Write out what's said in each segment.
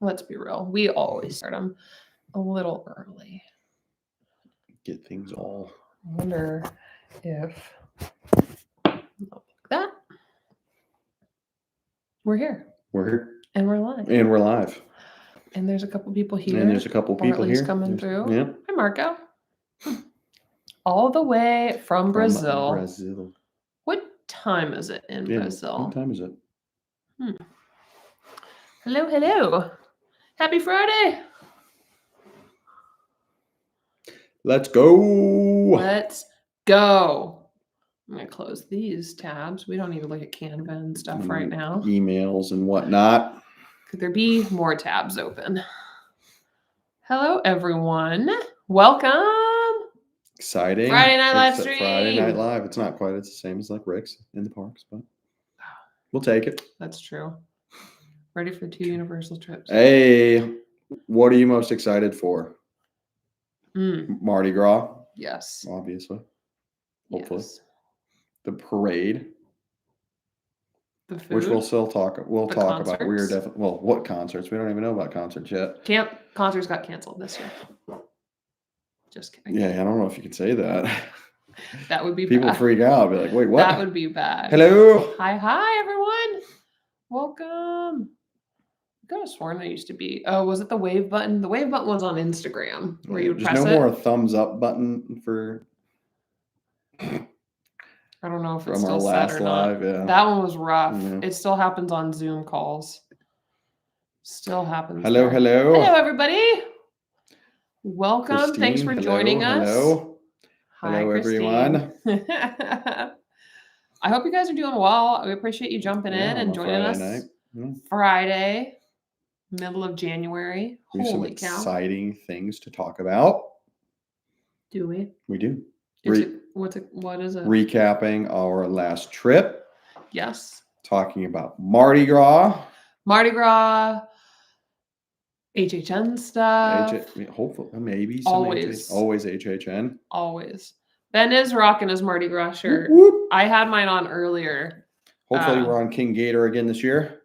let's be real. We always start them a little early. Get things all. I wonder if like that. We're here. We're here. And we're live. And we're live. And there's a couple people here. And there's a couple people or at least here. coming through. Yeah. Hi, Marco. All the way from Brazil. What time is it in Brazil? What time is it? Hello, hello. Happy Friday. Let's go. Let's go. I'm going to close these tabs. We don't need to look at Canva and stuff right now. Emails and whatnot. Could there be more tabs open? Hello, everyone. Welcome. Exciting. Friday night live stream. Friday night live. It's not quite. It's the same as like Rick's in the parks, but we'll take it. That's true. Ready for 2 Universal trips. Hey, what are you most excited for? Mardi Gras. Yes. Obviously. Hopefully. Yes. The parade. The food. Which we'll still talk. We'll talk concerts. about. We are definitely. Well, what concerts? We don't even know about concerts yet. Concerts got canceled this year. Just kidding. Yeah, I don't know if you can say that. That would be people bad. freak out. Be like, wait, what? That would be bad. Hello. Hi, everyone. Welcome. I could have sworn there used to be. Oh, was it the wave button? The wave button was on Instagram where you would press it. There's no more thumbs up button for. I don't know if from it's still our set last or not. live. Yeah. That one was rough. Yeah. It still happens on Zoom calls. Still happens. Hello, there. hello. Hello, everybody. Welcome. Christine, Thanks for joining us. Hello. Hi, hello, Christine. everyone. I hope you guys are doing well. We appreciate you jumping in and joining us. Friday, middle of January. We have some Holy cow. exciting things to talk about. Do we? We do. What is it? Recapping our last trip. Yes. Talking about Mardi Gras. Mardi Gras. HHN stuff. Hopefully, maybe. Always. Always HHN. Always. Ben is rocking his Mardi Gras shirt. Whoop, whoop. I had mine on earlier. Hopefully we're on King Gator again this year.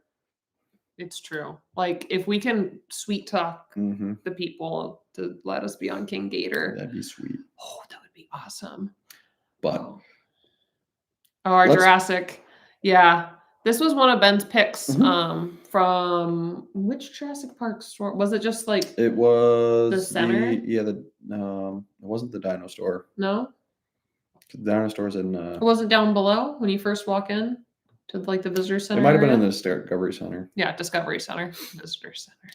It's true. Like, if we can sweet talk the people to let us be on King Gator. That'd be sweet. Oh, that would be awesome. But. Our Jurassic. Yeah. This was one of Ben's picks from which Jurassic Park store? Was it just like it was the center? It wasn't the Dino Store. No? The Dino Store's in it wasn't down below when you first walk in to like the visitor center. It might have been in the Discovery Center. Yeah, Discovery Center. Visitor Center.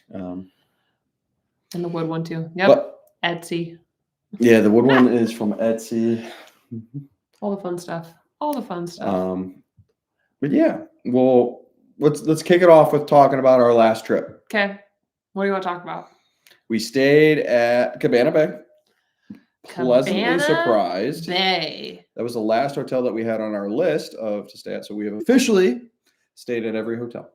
And the wood one too. Yep. But, Etsy. Yeah, the wood one is from Etsy. All the fun stuff. But yeah, well, let's kick it off with talking about our last trip. Okay. What do you want to talk about? We stayed at Cabana Bay. Pleasantly surprised. Bay. That was the last hotel that we had on our list to stay at. So we have officially stayed at every hotel.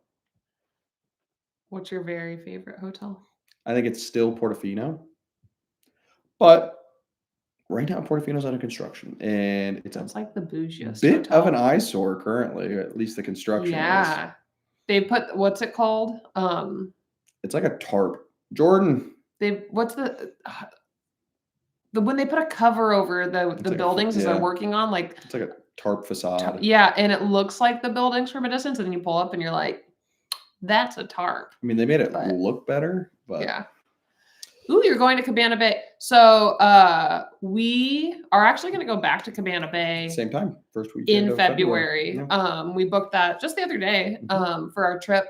What's your very favorite hotel? I think it's still Portofino. But right now, Portofino's under construction, and it's like the bougiest bit hotel. of an eyesore currently, at least the construction is. They put, what's it called? It's like a tarp. Jordan. When they put a cover over the buildings as they're working on, like it's like a tarp facade. Yeah, and it looks like the buildings from a distance, and then you pull up and you're like, that's a tarp. I mean, they made it look better, but yeah. Ooh, you're going to Cabana Bay. So we are actually going to go back to Cabana Bay. Same time, first weekend in February. Yeah. We booked that just the other day for our trip.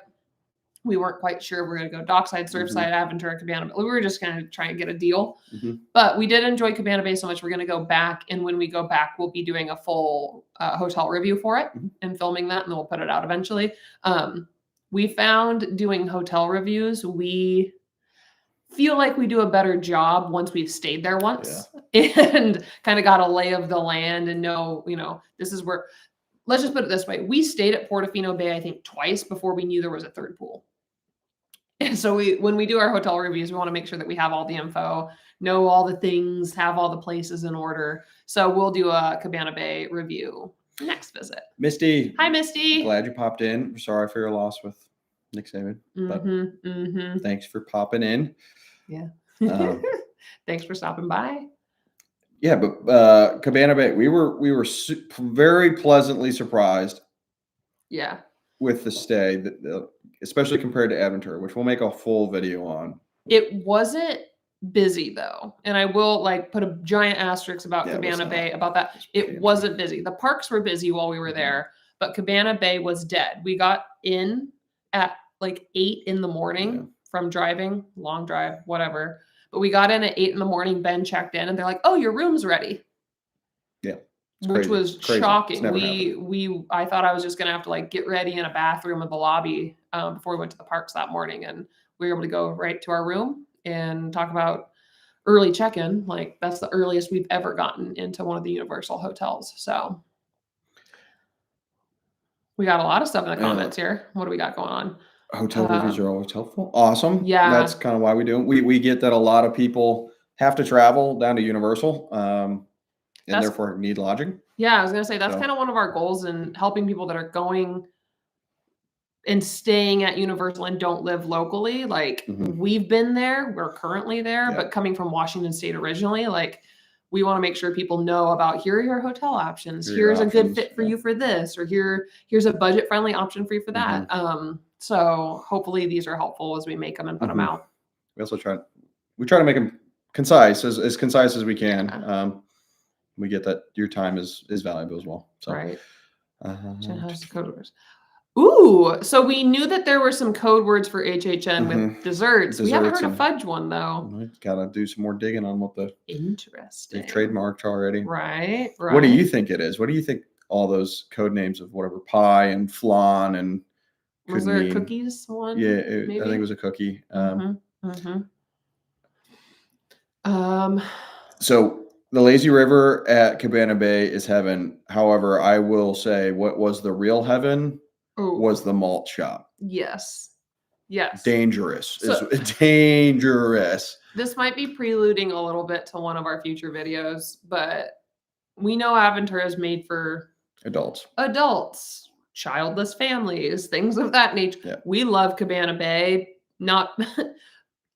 We weren't quite sure if we were going to go Dockside, Surfside, Aventura, Cabana Bay. We were just going to try and get a deal. But we did enjoy Cabana Bay so much. We're going to go back. And when we go back, we'll be doing a full hotel review for it and filming that. And then we'll put it out eventually. We found doing hotel reviews, we feel like we do a better job once we've stayed there once and kind of got a lay of the land and know, this is where, let's just put it this way. We stayed at Portofino Bay, I think twice before we knew there was a third pool. And so when we do our hotel reviews, we want to make sure that we have all the info, know all the things, have all the places in order. So we'll do a Cabana Bay review next visit. Misty. Hi, Misty. Glad you popped in. Sorry for your loss with Nick Saban. But Mm-hmm. thanks for popping in. Yeah. Um, Thanks for stopping by. Yeah, but Cabana Bay, we were very pleasantly surprised. Yeah. With the stay, especially compared to Aventura, which we'll make a full video on. It wasn't busy though, and I will like put a giant asterisk about Cabana Bay about that. It wasn't busy. The parks were busy while we were there, but Cabana Bay was dead. We got in at like 8 in the morning from driving, long drive, whatever. But we got in at 8 in the morning. Ben checked in, and they're like, "Oh, your room's ready." Yeah. Which was shocking. I thought I was just gonna have to like get ready in a bathroom in the lobby before we went to the parks that morning, and we were able to go right to our room and talk about early check-in. Like that's the earliest we've ever gotten into one of the Universal hotels. So we got a lot of stuff in the comments here. What do we got going on? Hotel reviews are always helpful. Awesome. Yeah, that's kind of why we do it. We get that a lot of people have to travel down to Universal. And therefore need lodging. Yeah, I was going to say that's kind of one of our goals in helping people that are going and staying at Universal and don't live locally. Like we've been there, we're currently there, but coming from Washington State originally, like we want to make sure people know about here are your hotel options. Here's a good fit for you for this, or here's a budget friendly option for you for that. So hopefully these are helpful as we make them and put them out. We also try to make them concise, as concise as we can. Yeah. We get that your time is valuable as well. So, right. Code words. Ooh, so we knew that there were some code words for HHN with desserts. We haven't heard a fudge one though. Gotta do some more digging on what interesting. They've trademarked already. Right. What do you think it is? What do you think all those code names of whatever pie and flan and was there a cookies one? Yeah, I think it was a cookie. So the lazy river at Cabana Bay is heaven. However, I will say what was the real heaven was the malt shop. Yes. Dangerous. Dangerous. This might be preluding a little bit to one of our future videos, but we know Aventura is made for adults, childless families, things of that nature. Yeah. We love Cabana Bay.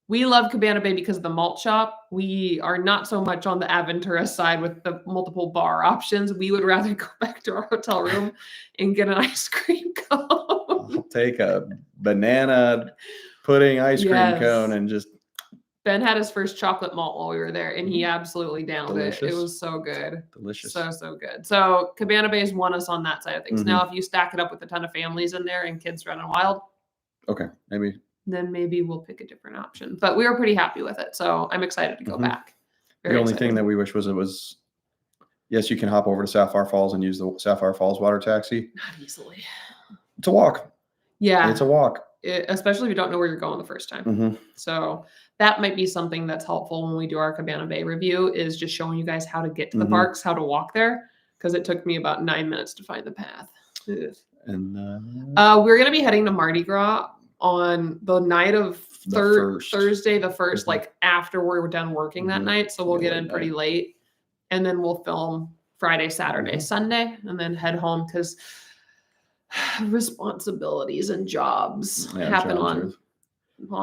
We love Cabana Bay because of the malt shop. We are not so much on the Aventura side with the multiple bar options. We would rather go back to our hotel room and get an ice cream cone. I'll take a banana pudding ice cream cone and just... Ben had his first chocolate malt while we were there, and he absolutely downed it. It was so good. Delicious. So good. So Cabana Bay's won us on that side of things. Now, if you stack it up with a ton of families in there and kids running wild, okay, then maybe we'll pick a different option. But we were pretty happy with it, so I'm excited to go back. The only thing that we wish was yes, you can hop over to Sapphire Falls and use the Sapphire Falls water taxi. Not easily. It's a walk. Yeah. It's a walk. Especially if you don't know where you're going the first time. So that might be something that's helpful when we do our Cabana Bay review, is just showing you guys how to get to the parks, how to walk there, because it took me about 9 minutes to find the path. And we're going to be heading to Mardi Gras on the night of Thursday the 1st, like after we're done working that night. So we'll get in pretty late, and then we'll film Friday, Saturday, Sunday, and then head home because responsibilities and jobs happen on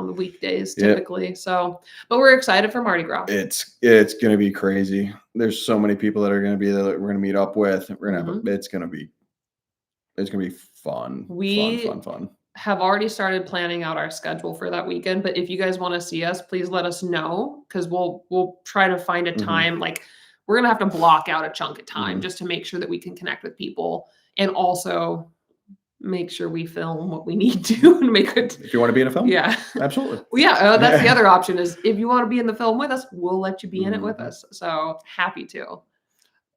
the weekdays typically. So, but we're excited for Mardi Gras. It's going to be crazy. There's so many people that are going to be there that we're going to meet up with. We're going to have it's going to be fun. Fun. Have already started planning out our schedule for that weekend, but if you guys want to see us, please let us know, because we'll try to find a time. Like we're gonna have to block out a chunk of time just to make sure that we can connect with people, and also make sure we film what we need to make it. If you want to be in a film, absolutely. Well, that's the other option, is if you want to be in the film with us, we'll let you be in it with us. So happy to.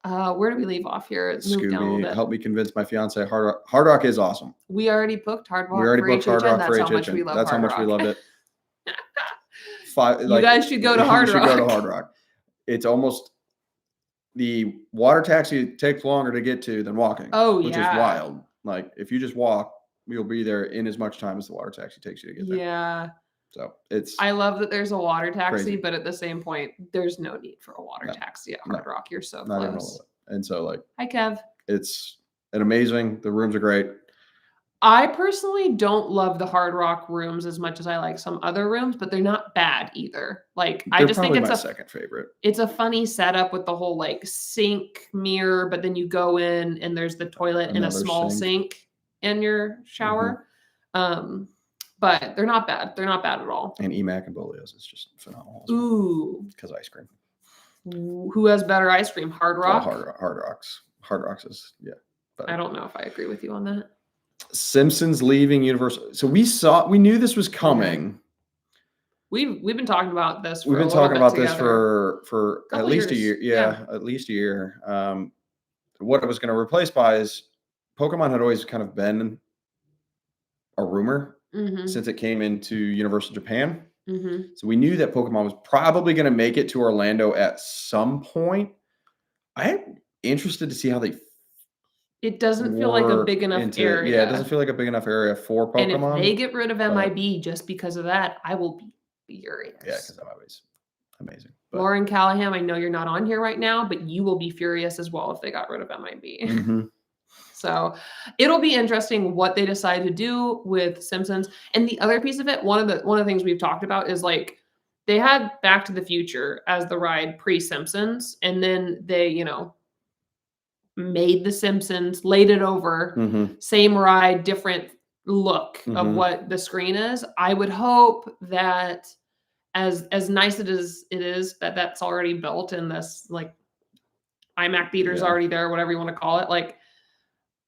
Where do we leave off here? Move down a little bit. Help me convince my fiance. Hard Rock is awesome. We already booked Hard Rock. That's how much we loved it. You guys should go to Hard Rock. It's almost, the water taxi takes longer to get to than walking. Which is wild. Like if you just walk, you'll be there in as much time as the water taxi takes you to get there. Yeah. So I love that there's a water taxi, but at the same point, there's no need for a water taxi at Hard Rock. You're so close. And so, like, hi, Kev. It's amazing. The rooms are great. I personally don't love the Hard Rock rooms as much as I like some other rooms, but they're not bad either. Like, I just think it's my second favorite. It's a funny setup with the whole like sink mirror, but then you go in and there's the toilet and a small sink in your shower. But they're not bad. They're not bad at all. And Emac and Bolio's is just phenomenal. Ooh. Because ice cream. Who has better ice cream? Hard Rock? Hard Rocks is, yeah. Better. I don't know if I agree with you on that. Simpsons leaving Universal. So we knew this was coming. We've been talking about this. We've been talking about this for at least a year. Yeah, at least a year. What it was going to replace by is Pokemon had always kind of been a rumor since it came into Universal Japan. So we knew that Pokemon was probably going to make it to Orlando at some point. I am interested to see how they. It doesn't feel like a big enough area. Yeah, it doesn't feel like a big enough area for Pokemon. And if they get rid of MIB just because of that, I will be furious. Yeah, because MIB is amazing. But Lauren Callahan, I know you're not on here right now, but you will be furious as well if they got rid of MIB. So it'll be interesting what they decide to do with Simpsons. And the other piece of it, one of the things we've talked about is like they had Back to the Future as the ride pre-Simpsons, and then they, made the Simpsons, laid it over, same ride, different look of what the screen is. I would hope that as nice it is that that's already built in this like iMac theater's already there, whatever you want to call it. Like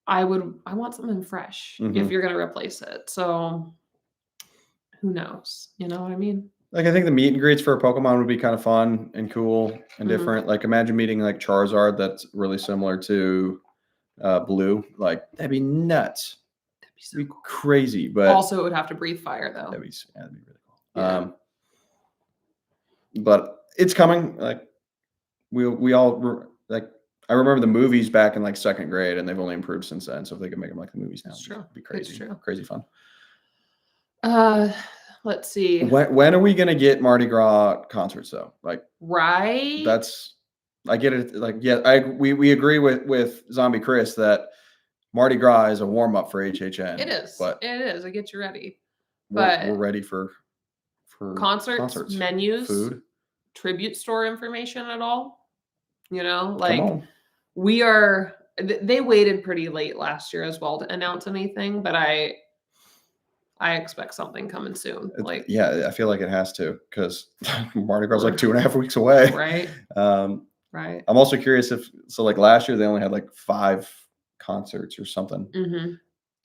I want something fresh if you're going to replace it. So who knows? You know what I mean? Like, I think the meet and greets for a Pokemon would be kind of fun and cool and different. Like, imagine meeting like Charizard that's really similar to Blue. Like, that'd be nuts. That'd be crazy. But also, it would have to breathe fire, though. That'd be really cool. Yeah. But it's coming. Like, we all like. I remember the movies back in like second grade, and they've only improved since then. So if they could make them like the movies now, it'd be crazy. Crazy fun. Let's see. When are we gonna get Mardi Gras concerts though? Like, right? I get it. Like, yeah, we agree with Zombie Chris that Mardi Gras is a warm up for HHN. It is. But it is. I get you ready. We're ready for concerts, menus, food, tribute store information at all. Like we are. They waited pretty late last year as well to announce anything, but I expect something coming soon. Like, yeah, I feel like it has to because Mardi Gras is like 2.5 weeks away. Right. Right. I'm also curious like last year they only had like 5 concerts or something.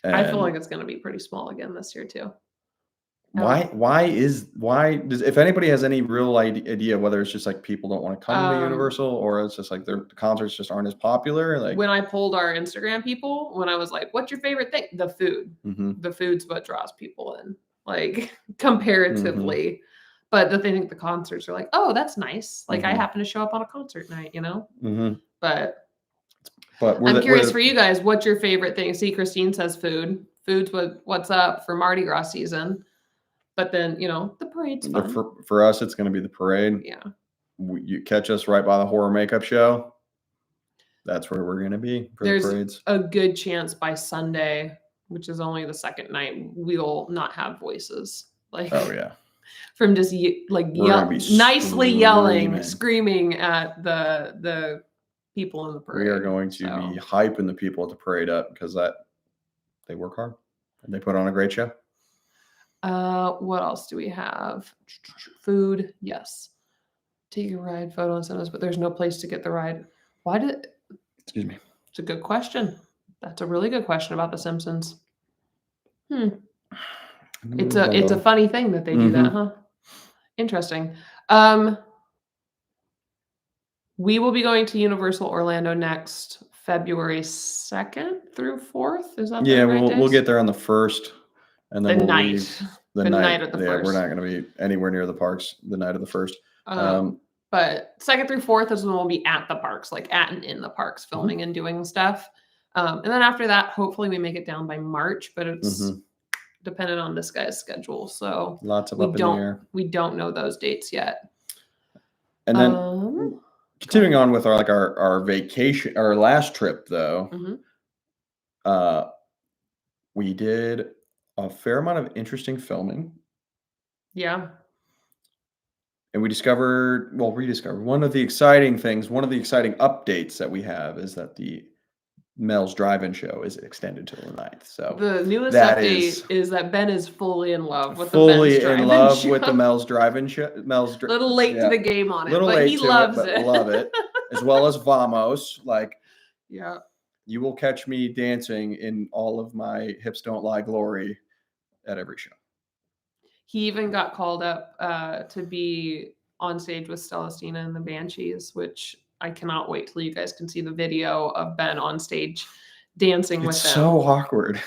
I feel like it's going to be pretty small again this year too. If anybody has any real idea whether it's just like people don't want to come to Universal or it's just like the concerts just aren't as popular. Like when I polled our Instagram people, when I was like, what's your favorite thing? The food. The food's what draws people in, like comparatively. But they think the concerts are like, oh, that's nice. Like I happen to show up on a concert night, But I'm curious for you guys, what's your favorite thing? See, Christine says food. Food's what's up for Mardi Gras season. But then, the parade's fun. For us, it's going to be the parade. Yeah. You catch us right by the horror makeup show. That's where we're going to be for the parades. A good chance by Sunday, which is only the second night, we'll not have voices. Like, oh, yeah. From just nicely yelling, screaming at the people in the parade. We are going to be hyping the people at the parade up because they work hard and they put on a great show. What else do we have? Food, yes. Take a ride, photo incentives, but there's no place to get the ride. Excuse me. It's a good question. That's a really good question about The Simpsons. It's a funny thing that they do that, huh? Interesting. We will be going to Universal Orlando next February 2nd through 4th. Is that the right we'll get there on the 1st. And then we'll leave the night of the 1st. We're not going to be anywhere near the parks the night of the 1st. But 2nd through 4th is when we'll be at the parks, like at and in the parks, filming and doing stuff. And then after that, hopefully we make it down by March, but it's dependent on this guy's schedule. So lots of up in the air. We don't know those dates yet. And then continuing on with our vacation, our last trip though. We did a fair amount of interesting filming. Yeah. And we rediscovered one of the exciting things, one of the exciting updates that we have is that the Mel's Drive-In show is extended till the 9th. So the newest that update is that Ben is fully in love with the fully Ben's in Drive-In love show. with the Mel's Drive-In show. Little late to the game on it, little but late he to loves it, but it. love it, as well as Vamos. Like, yeah, you will catch me dancing in all of my hips don't lie glory at every show. He even got called up to be on stage with Celestina and the Banshees, which I cannot wait till you guys can see the video of Ben on stage dancing with them. It's so awkward.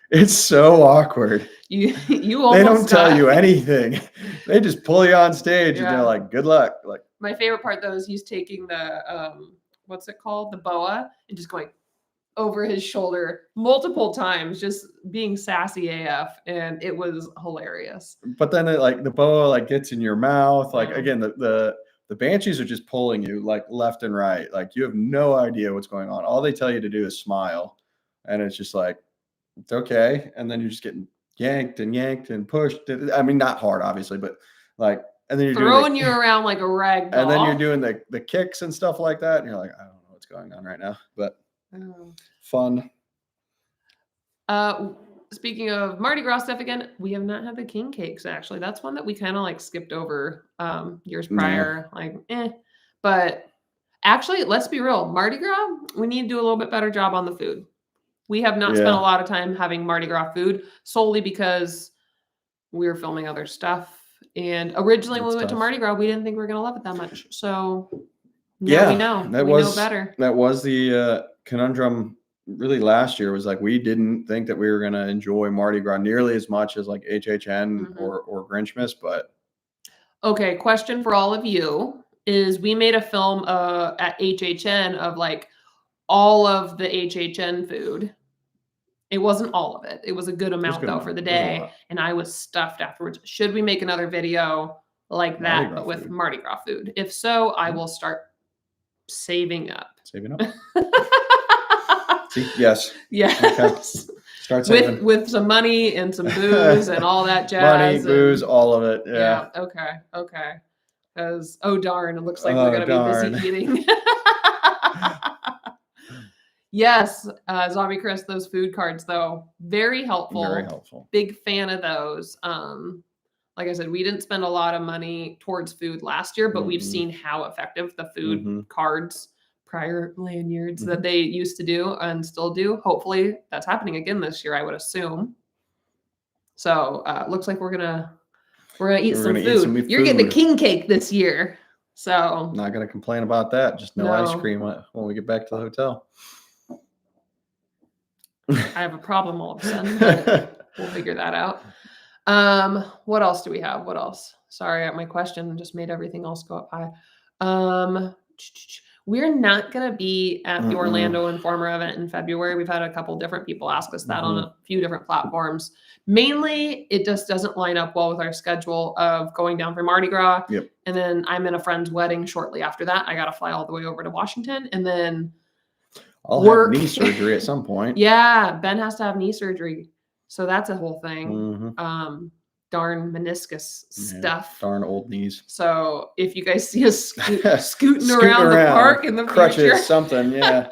It's so awkward. You they don't tell you anything. They just pull you on stage and they're like, good luck. Like, my favorite part though is he's taking the what's it called? The boa, and just going over his shoulder multiple times, just being sassy AF, and it was hilarious. But then the boa gets in your mouth. Like, again, the Banshees are just pulling you like left and right. Like, you have no idea what's going on. All they tell you to do is smile. And it's just like, it's okay. And then you're just getting yanked and pushed. I mean, not hard, obviously, but like, and then you're throwing you around like a rag doll. And then you're doing the kicks and stuff like that. And you're like, I don't know what's going on right now, but fun. Speaking of Mardi Gras stuff again, we have not had the king cakes actually. That's one that we kind of skipped over years prior. But actually, let's be real. Mardi Gras, we need to do a little bit better job on the food. We have not spent a lot of time having Mardi Gras food solely because we were filming other stuff. And originally when we went to Mardi Gras, we didn't think we were going to love it that much. So now we know. We know better. That was the conundrum really last year, was we didn't think that we were going to enjoy Mardi Gras nearly as much as HHN or Grinchmas. But okay, question for all of you is we made a film at HHN of all of the HHN food. It wasn't all of it. It was a good amount though for the day. And I was stuffed afterwards. Should we make another video like that, but with Mardi Gras food? If so, I will start saving up. Saving up? See? Yes. Yes. Okay. Start saving. With some money and some booze and all that jazz. Money, booze, all of it. Yeah. Okay. Because, oh darn, it looks like we're going to be busy eating. Yes, Zombie Chris, those food cards though, very helpful. Very helpful. Big fan of those. Like I said, we didn't spend a lot of money towards food last year, but we've seen how effective the food cards, prior lanyards that they used to do and still do. Hopefully that's happening again this year, I would assume. So looks like we're gonna eat some food. You're getting a king cake this year. So not gonna complain about that. Just no ice cream when we get back to the hotel. I have a problem all of a sudden, but we'll figure that out. What else do we have? What else? Sorry, my question just made everything else go up high. We're not going to be at the Orlando Informer event in February. We've had a couple different people ask us that on a few different platforms. Mainly, it just doesn't line up well with our schedule of going down for Mardi Gras. Yep. And then I'm in a friend's wedding shortly after that. I got to fly all the way over to Washington, and then I'll have knee surgery at some point. Yeah, Ben has to have knee surgery. So that's a whole thing. Darn meniscus stuff. Darn old knees. So if you guys see us scooting around the park in the future, something, yeah.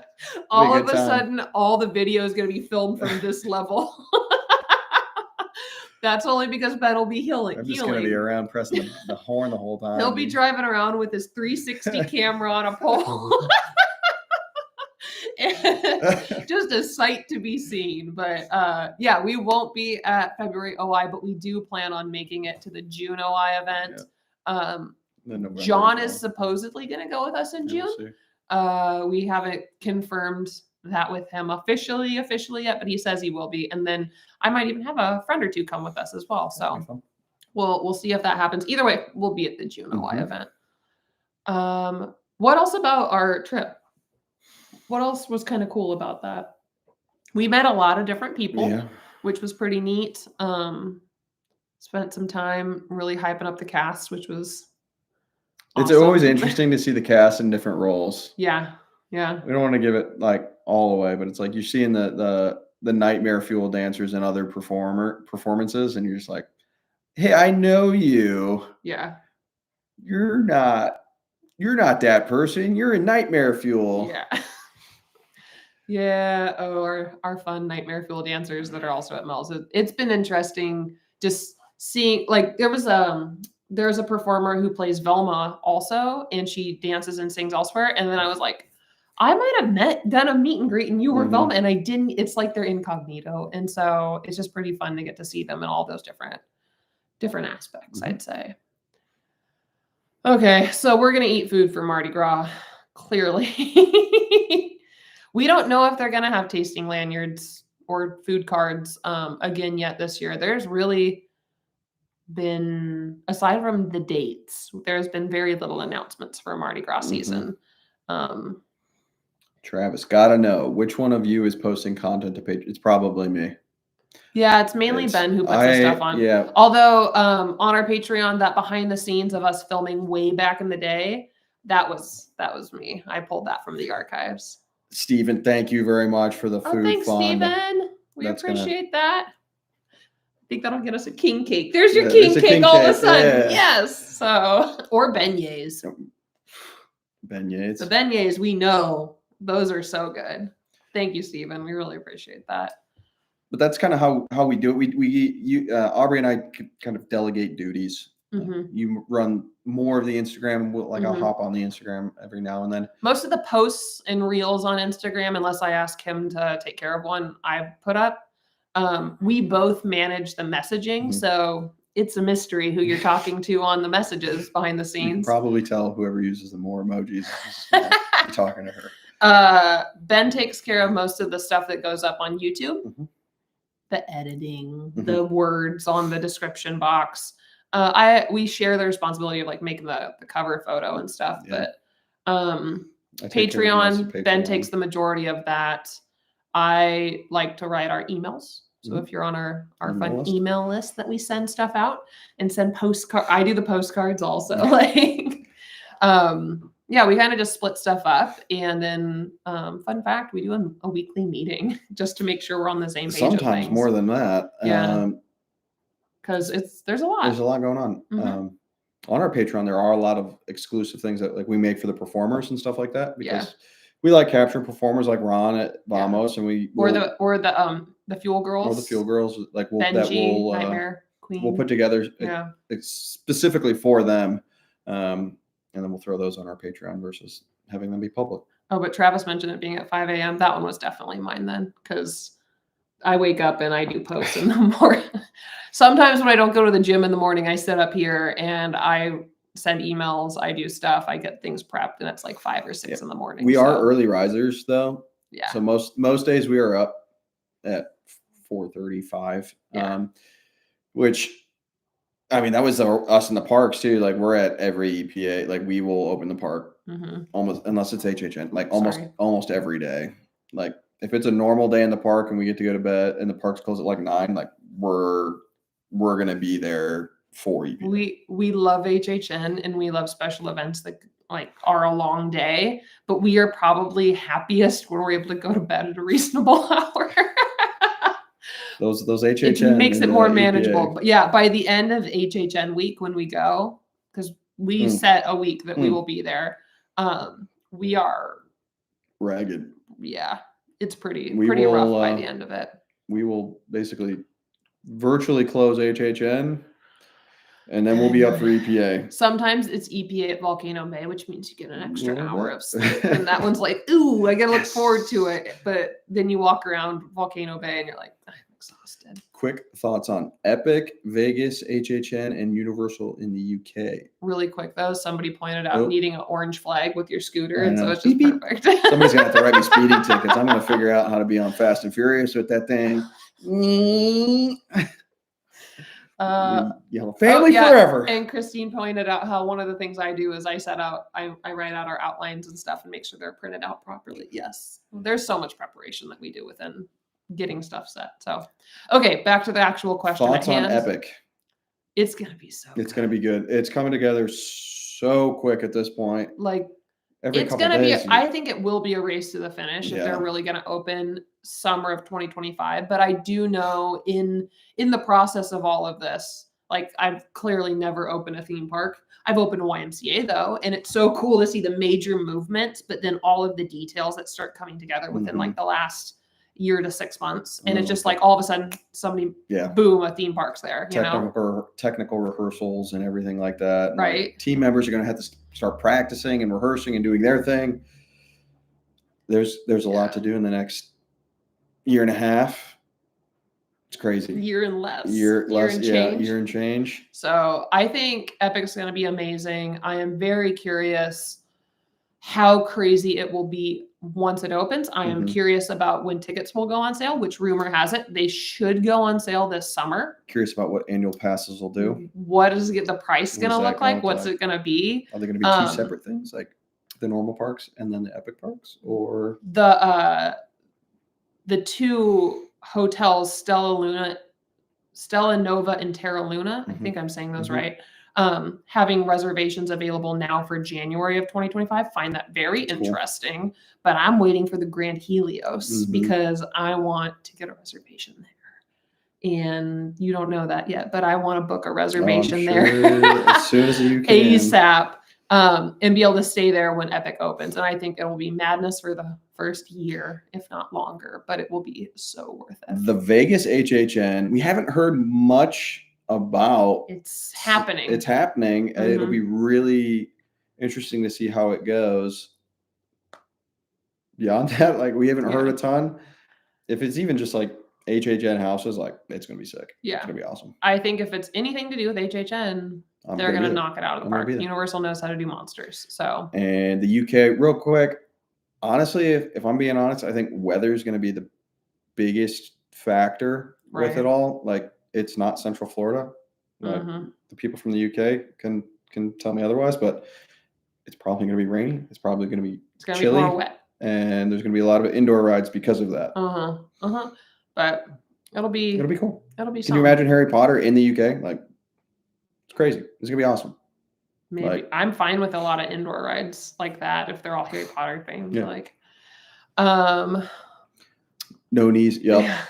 all of a sudden, all the video is going to be filmed from this level. That's only because Ben will be healing. I'm just going to be around pressing the horn the whole time. He'll be driving around with his 360 camera on a pole. Just a sight to be seen. But yeah, we won't be at February OI, but we do plan on making it to the June OI event. John is supposedly going to go with us in June. We haven't confirmed that with him officially yet, but he says he will be. And then I might even have a friend or two come with us as well. So we'll see if that happens. Either way, we'll be at the June OI event. What else about our trip? What else was kind of cool about that? We met a lot of different people, which was pretty neat. Spent some time really hyping up the cast, which was awesome. It's always interesting to see the cast in different roles. Yeah. We don't want to give it all away, but it's you're seeing the the Nightmare Fuel dancers and other performances, and you're just like, hey, I know you. Yeah. You're not that person. You're in Nightmare Fuel. Yeah. Yeah. Oh, our fun Nightmare Fuel dancers that are also at Mel's. It's been interesting just seeing, like, there's a performer who plays Velma also, and she dances and sings elsewhere. And then I was like, I might have done a meet and greet and you were Velma, and I didn't. It's like they're incognito. And so it's just pretty fun to get to see them in all those different aspects, I'd say. Okay, so we're going to eat food for Mardi Gras, clearly. We don't know if they're going to have tasting lanyards or food cards again yet this year. There's really been, aside from the dates, there's been very little announcements for Mardi Gras season. Travis, gotta know, which one of you is posting content to page? It's probably me. Yeah, it's mainly Ben who puts the stuff on. Yeah. Although on our Patreon, that behind the scenes of us filming way back in the day, that was me. I pulled that from the archives. Steven, thank you very much for the food thanks, fund. Steven. We appreciate that. I think that'll get us a king cake. There's your king cake all of a sudden. Yeah. Yes. So, or beignets. Beignets. The beignets, we know. Those are so good. Thank you, Steven. We really appreciate that. But that's kind of how we do it. Aubrey and I kind of delegate duties. You run more of the Instagram. I'll hop on the Instagram every now and then. Most of the posts and reels on Instagram, unless I ask him to take care of one, I put up. We both manage the messaging, so it's a mystery who you're talking to on the messages behind the scenes. You can probably tell whoever uses the more emojis is talking to her. Ben takes care of most of the stuff that goes up on YouTube. The editing, the words on the description box. We share the responsibility of like making the cover photo and stuff, but Patreon, Ben takes the majority of that. I like to write our emails. So if you're on our fun email list that we send stuff out and send postcards, I do the postcards also. Yeah, we kind of just split stuff up. And then, fun fact, we do a weekly meeting just to make sure we're on the same page. Sometimes more than that. Yeah. Because there's a lot. There's a lot going on. On our Patreon, there are a lot of exclusive things that like we make for the performers and stuff like that. Because we like capturing performers like Ron at Vamos, and the Fuel Girls. Or the Fuel Girls, like Benji, Nightmare Queen. We'll put together specifically for them. And then we'll throw those on our Patreon versus having them be public. Oh, but Travis mentioned it being at 5 a.m. That one was definitely mine then, because I wake up and I do posts in the morning. Sometimes when I don't go to the gym in the morning, I sit up here and I send emails, I do stuff, I get things prepped, and it's like 5 or 6 in the morning. We are early risers though. Yeah. So most days we are up at 4:35. Which, I mean, that was us in the parks too. Like we're at every EPA. Like we will open the park almost, unless it's HHN, like almost every day. Like if it's a normal day in the park and we get to go to bed and the park's closed at like 9, like we're gonna be there for EPA. We love HHN and we love special events that like are a long day, but we are probably happiest when we're able to go to bed at a reasonable hour. Those HHN, it makes it more manageable. But yeah, by the end of HHN week when we go, because we set a week that we will be there, we are ragged. Yeah, it's pretty rough by the end of it. We will basically virtually close HHN, and then we'll be up for EPA. Sometimes it's EPA at Volcano Bay, which means you get an extra hour of sleep, and that one's like, ooh, I gotta look forward to it. But then you walk around Volcano Bay and you're like, I'm exhausted. Quick thoughts on Epic, Vegas, HHN, and Universal in the UK. Really quick though, somebody pointed out needing an orange flag with your scooter, and so it's just perfect. Somebody's gonna have to write me speeding tickets. I'm gonna figure out how to be on Fast and Furious with that thing. Family forever. And Christine pointed out how one of the things I do is I write out our outlines and stuff and make sure they're printed out properly. Yes, there's so much preparation that we do within getting stuff set. So, okay, back to the actual question. Thoughts on Epic? It's gonna be so. It's gonna be good. It's coming together so quick at this point. Like every it's couple going to days. I think it will be a race to the finish if they're really going to open summer of 2025. But I do know in the process of all of this, like I've clearly never opened a theme park. I've opened a YMCA though, and it's so cool to see the major movements, but then all of the details that start coming together within like the last year to 6 months. And it's just like all of a sudden somebody, boom, a theme park's there. Technical rehearsals and everything like that. And right. Like, team members are going to have to start practicing and rehearsing and doing their thing. There's a lot to do in the next year and a half. It's crazy. Year and change. So I think Epic's going to be amazing. I am very curious how crazy it will be once it opens. I am curious about when tickets will go on sale, which rumor has it they should go on sale this summer. Curious about what annual passes will do. What is the price going to look like? What's it going to be? Are they going to be two separate things, like the normal parks and then the Epic parks, or the two hotels, Stella Nova and Terra Luna? I think I'm saying those right. Having reservations available now for January of 2025. Find that very interesting. But I'm waiting for the Grand Helios because I want to get a reservation there. And you don't know that yet, but I want to book a reservation there as soon as you can. ASAP. And be able to stay there when Epic opens. And I think it will be madness for the first year, if not longer, but it will be so worth it. The Vegas HHN, we haven't heard much about. It's happening. And it'll be really interesting to see how it goes. Beyond that, like we haven't heard a ton. If it's even just like HHN houses, like it's going to be sick. Yeah. It's going to be awesome. I think if it's anything to do with HHN, they're going to knock it out of the park. Universal knows how to do monsters. So. And the UK, real quick, honestly, if I'm being honest, I think weather is going to be the biggest factor with it all. Like it's not Central Florida. Like the people from the UK can tell me otherwise, but it's probably going to be rainy. It's probably going to be chilly. Be more wet. And there's going to be a lot of indoor rides because of that. But it'll be cool. It'll be. Can you imagine Harry Potter in the UK? Like, it's crazy. It's gonna be awesome. Maybe I'm fine with a lot of indoor rides like that if they're all Harry Potter things. Yeah. Like, no knees. Yep. Yeah.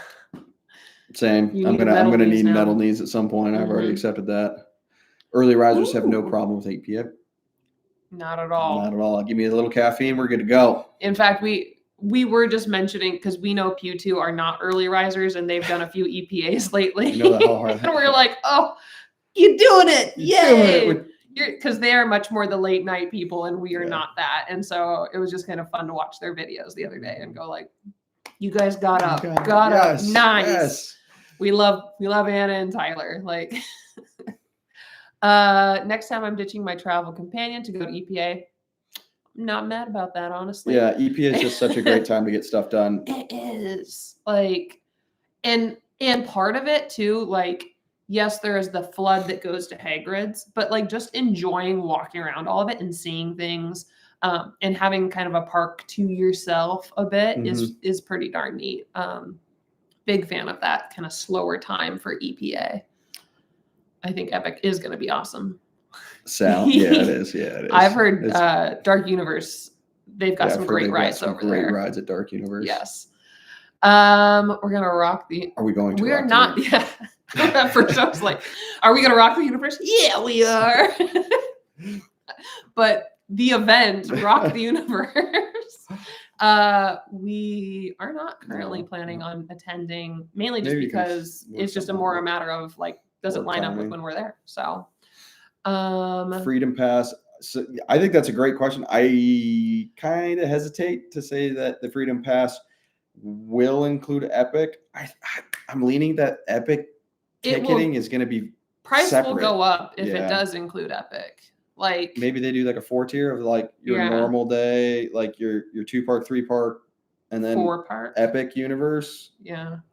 Same. I'm gonna need metal knees at some point. I've already accepted that. Early risers have no problem with 8 p.m. Not at all. Not at all. Give me a little caffeine. We're good to go. In fact, we were just mentioning because we know Pew 2 are not early risers and they've done a few EPAs lately. You know that how hard and we're like, oh, you're doing it. Yay. Because they are much more the late night people and we are not that. And so it was just kind of fun to watch their videos the other day and go like, you guys got up. Nice. Yes. We love Anna and Tyler. Like next time I'm ditching my travel companion to go to EPA. Not mad about that, honestly. Yeah, EPA is just such a great time to get stuff done. It is. Like, and part of it too, like, yes, there is the flood that goes to Hagrid's, but like just enjoying walking around all of it and seeing things, and having kind of a park to yourself a bit is pretty darn neat. Big fan of that kind of slower time for EPA. I think Epic is going to be awesome. Sound, yeah, it is. Yeah, it is. I've heard Dark Universe. They've got some great rides over there. Great rides at Dark Universe. Yes. We're gonna rock the. Are we going to? We're not. Yeah. At first, I was like, "Are we gonna rock the universe?" Yeah, we are. But the event, Rock the Universe. We are not currently planning on attending, mainly just because it's just a matter of like, does it line up with when we're there? So. Freedom Pass. So I think that's a great question. I kind of hesitate to say that the Freedom Pass will include Epic. I'm leaning that Epic ticketing is going to be price separate. Will go up if it does include Epic. Like maybe they do like a 4-tier of like your normal day, like your 2-part, 3-part, and then 4-part Epic Universe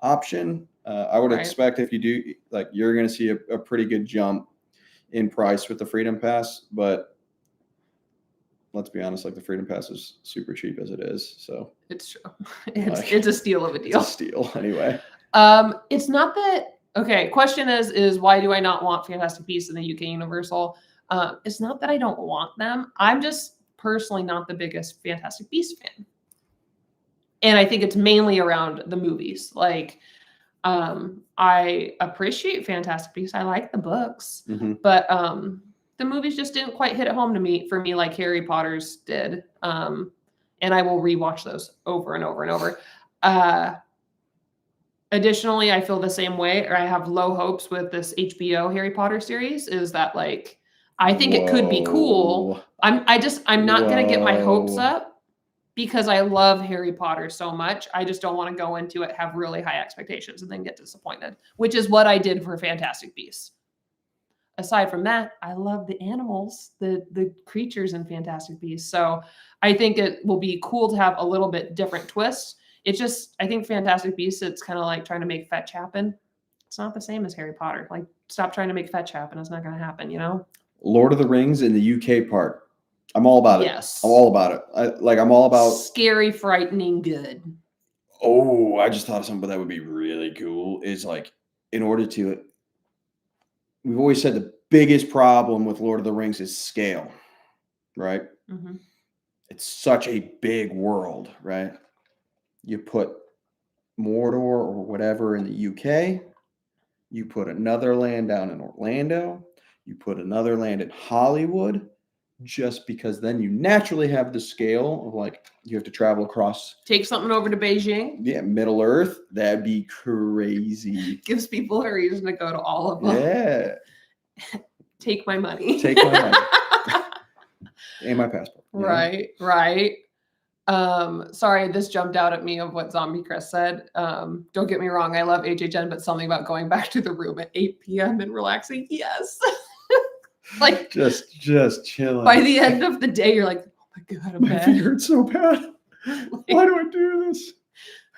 option. I would expect if you do, like, you're going to see a pretty good jump in price with the Freedom Pass, but let's be honest, like the Freedom Pass is super cheap as it is. So it's true. It's a steal of a deal. It's a steal anyway. It's not that, okay. Question is why do I not want Fantastic Beasts in the UK Universal? It's not that I don't want them. I'm just personally not the biggest Fantastic Beasts fan. And I think it's mainly around the movies. Like, I appreciate Fantastic Beasts. I like the books, but the movies just didn't quite hit it home for me like Harry Potter's did. And I will rewatch those over and over and over. Additionally, I feel the same way, or I have low hopes with this HBO Harry Potter series, is that like, I think it could be cool. I'm not going to get my hopes up because I love Harry Potter so much. I just don't want to go into it, have really high expectations and then get disappointed, which is what I did for Fantastic Beasts. Aside from that, I love the animals, the creatures in Fantastic Beasts. So I think it will be cool to have a little bit different twist. It's just, I think Fantastic Beasts, it's kind of like trying to make fetch happen. It's not the same as Harry Potter. Like, stop trying to make fetch happen. It's not going to happen, you know? Lord of the Rings in the UK part. I'm all about it. Yes. I'm all about it. I'm all about scary, frightening, good. Oh, I just thought of something that would be really cool. Is like, in order to, we've always said the biggest problem with Lord of the Rings is scale, right? It's such a big world, right? You put Mordor or whatever in the UK, you put another land down in Orlando, you put another land in Hollywood, just because then you naturally have the scale of like, you have to travel across. Take something over to Beijing. Yeah, Middle Earth. That'd be crazy. Gives people a reason to go to all of them. Yeah. Take my money. Take my money. And my passport. Right, right. Sorry, this jumped out at me of what Zombie Chris said. Don't get me wrong, I love HHN, but something about going back to the room at 8 p.m. and relaxing. Yes. Like just chilling. By the end of the day, you're like, oh my God, my feet hurt so bad. Like, why do I do this?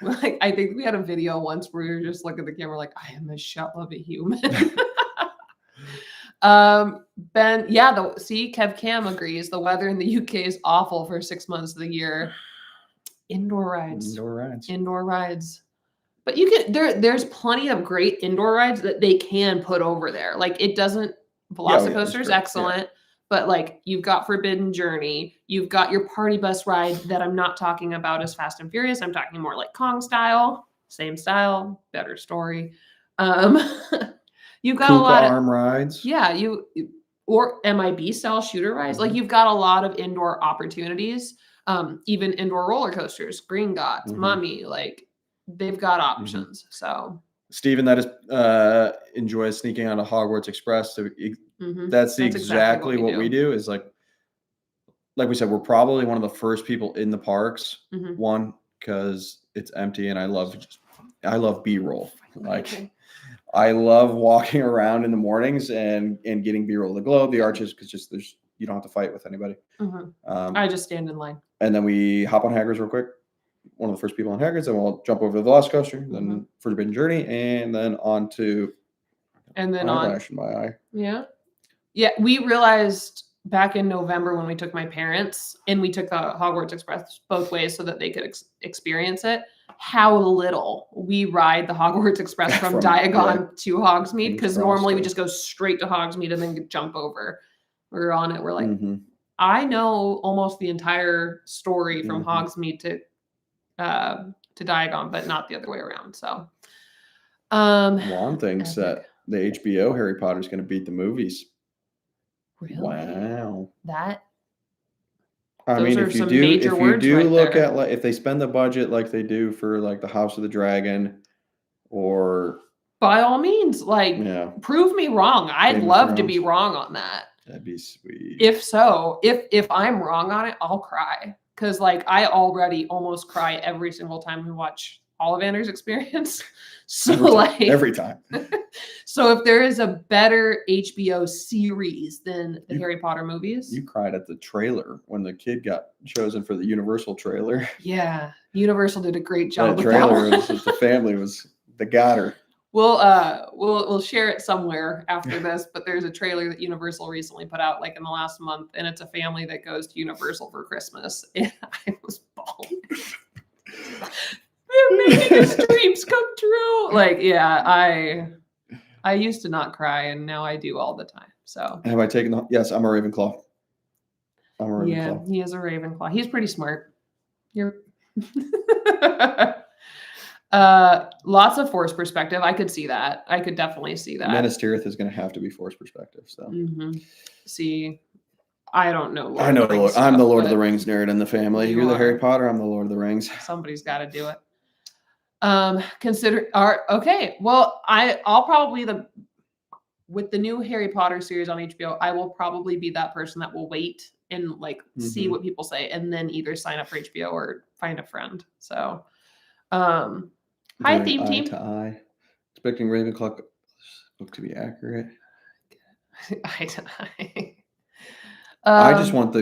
Like, I think we had a video once where you just look at the camera like, I am a shell of a human. Ben, yeah, Kev Cam agrees. The weather in the UK is awful for 6 months of the year. Indoor rides. But you can there's plenty of great indoor rides that they can put over there. Like, it doesn't. Velocicoaster is excellent, but like, you've got Forbidden Journey, you've got your party bus ride that I'm not talking about as Fast and Furious. I'm talking more like Kong style, same style, better story. You've got a lot of arm rides. Yeah, or MIB style shooter rides. Like, you've got a lot of indoor opportunities. Even indoor roller coasters, Green Gods, Mummy, like, they've got options. So Steven, that is enjoys sneaking on a Hogwarts Express. So that's exactly what we do. Is like we said, we're probably one of the first people in the parks. One, because it's empty, and I love B-roll. Like, I love walking around in the mornings and getting B-roll, the globe, the arches, because you don't have to fight with anybody. I just stand in line. And then we hop on Hagrid's real quick. One of the first people on Hagrid's, and we'll jump over the Velocicoaster, then Forbidden Journey, and then on to eyelash in my eye. Yeah. We realized back in November when we took my parents and we took the Hogwarts Express both ways so that they could experience it, how little we ride the Hogwarts Express from Diagon to Hogsmeade, because normally we just go straight to Hogsmeade and then jump over. We're on it. We're like, I know almost the entire story from Hogsmeade to Diagon, but not the other way around. So Juan thinks that the HBO Harry Potter is going to beat the movies. Really? Wow. I mean, if you do look at, like, if they spend the budget like they do for like the House of the Dragon, or by all means, like, prove me wrong. I'd love to be wrong on that. That'd be sweet. If so, if I'm wrong on it, I'll cry. Because, like, I already almost cry every single time we watch Ollivander's Experience. So every time. So if there is a better HBO series than the Harry Potter movies. You cried at the trailer when the kid got chosen for the Universal trailer. Yeah. Universal did a great job with trailer. The family they got her. We'll share it somewhere after this, but there's a trailer that Universal recently put out, like, in the last month, and it's a family that goes to Universal for Christmas, and I was bawling. They're making his dreams come true. Like, yeah, I used to not cry, and now I do all the time. So have I taken yes, I'm a Ravenclaw. I'm a Ravenclaw. he is a Ravenclaw. He's pretty smart. You're lots of Force perspective. I could see that. I could definitely see that. Minas Tirith is going to have to be Force perspective. So see, I don't know. I'm the Lord of the Rings nerd in the family. You're the Harry Potter. I'm the Lord of the Rings. Somebody's got to do it. Consider art. Okay. Well, I'll probably with the new Harry Potter series on HBO, I will probably be that person that will wait and like see what people say and then either sign up for HBO or find a friend. So, hi theme team. To eye. Expecting Ravenclaw book to be accurate. Eye to eye. I just want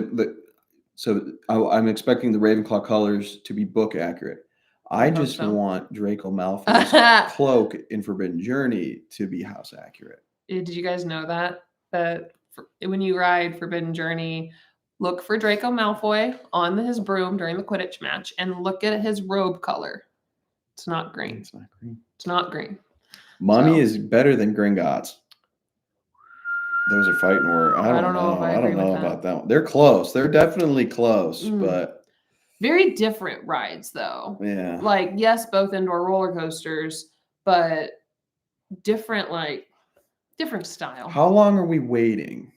I'm expecting the Ravenclaw colors to be book accurate. I just want Draco Malfoy's cloak in Forbidden Journey to be house accurate. Did you guys know that when you ride Forbidden Journey, look for Draco Malfoy on his broom during the Quidditch match and look at his robe color. It's not green. It's not green. It's not green. Mummy is better than Gringotts. Those are fighting words. I don't know. I don't know about that one. They're close. They're definitely close, but very different rides though. Yeah. Like, yes, both indoor roller coasters, but different style. How long are we waiting?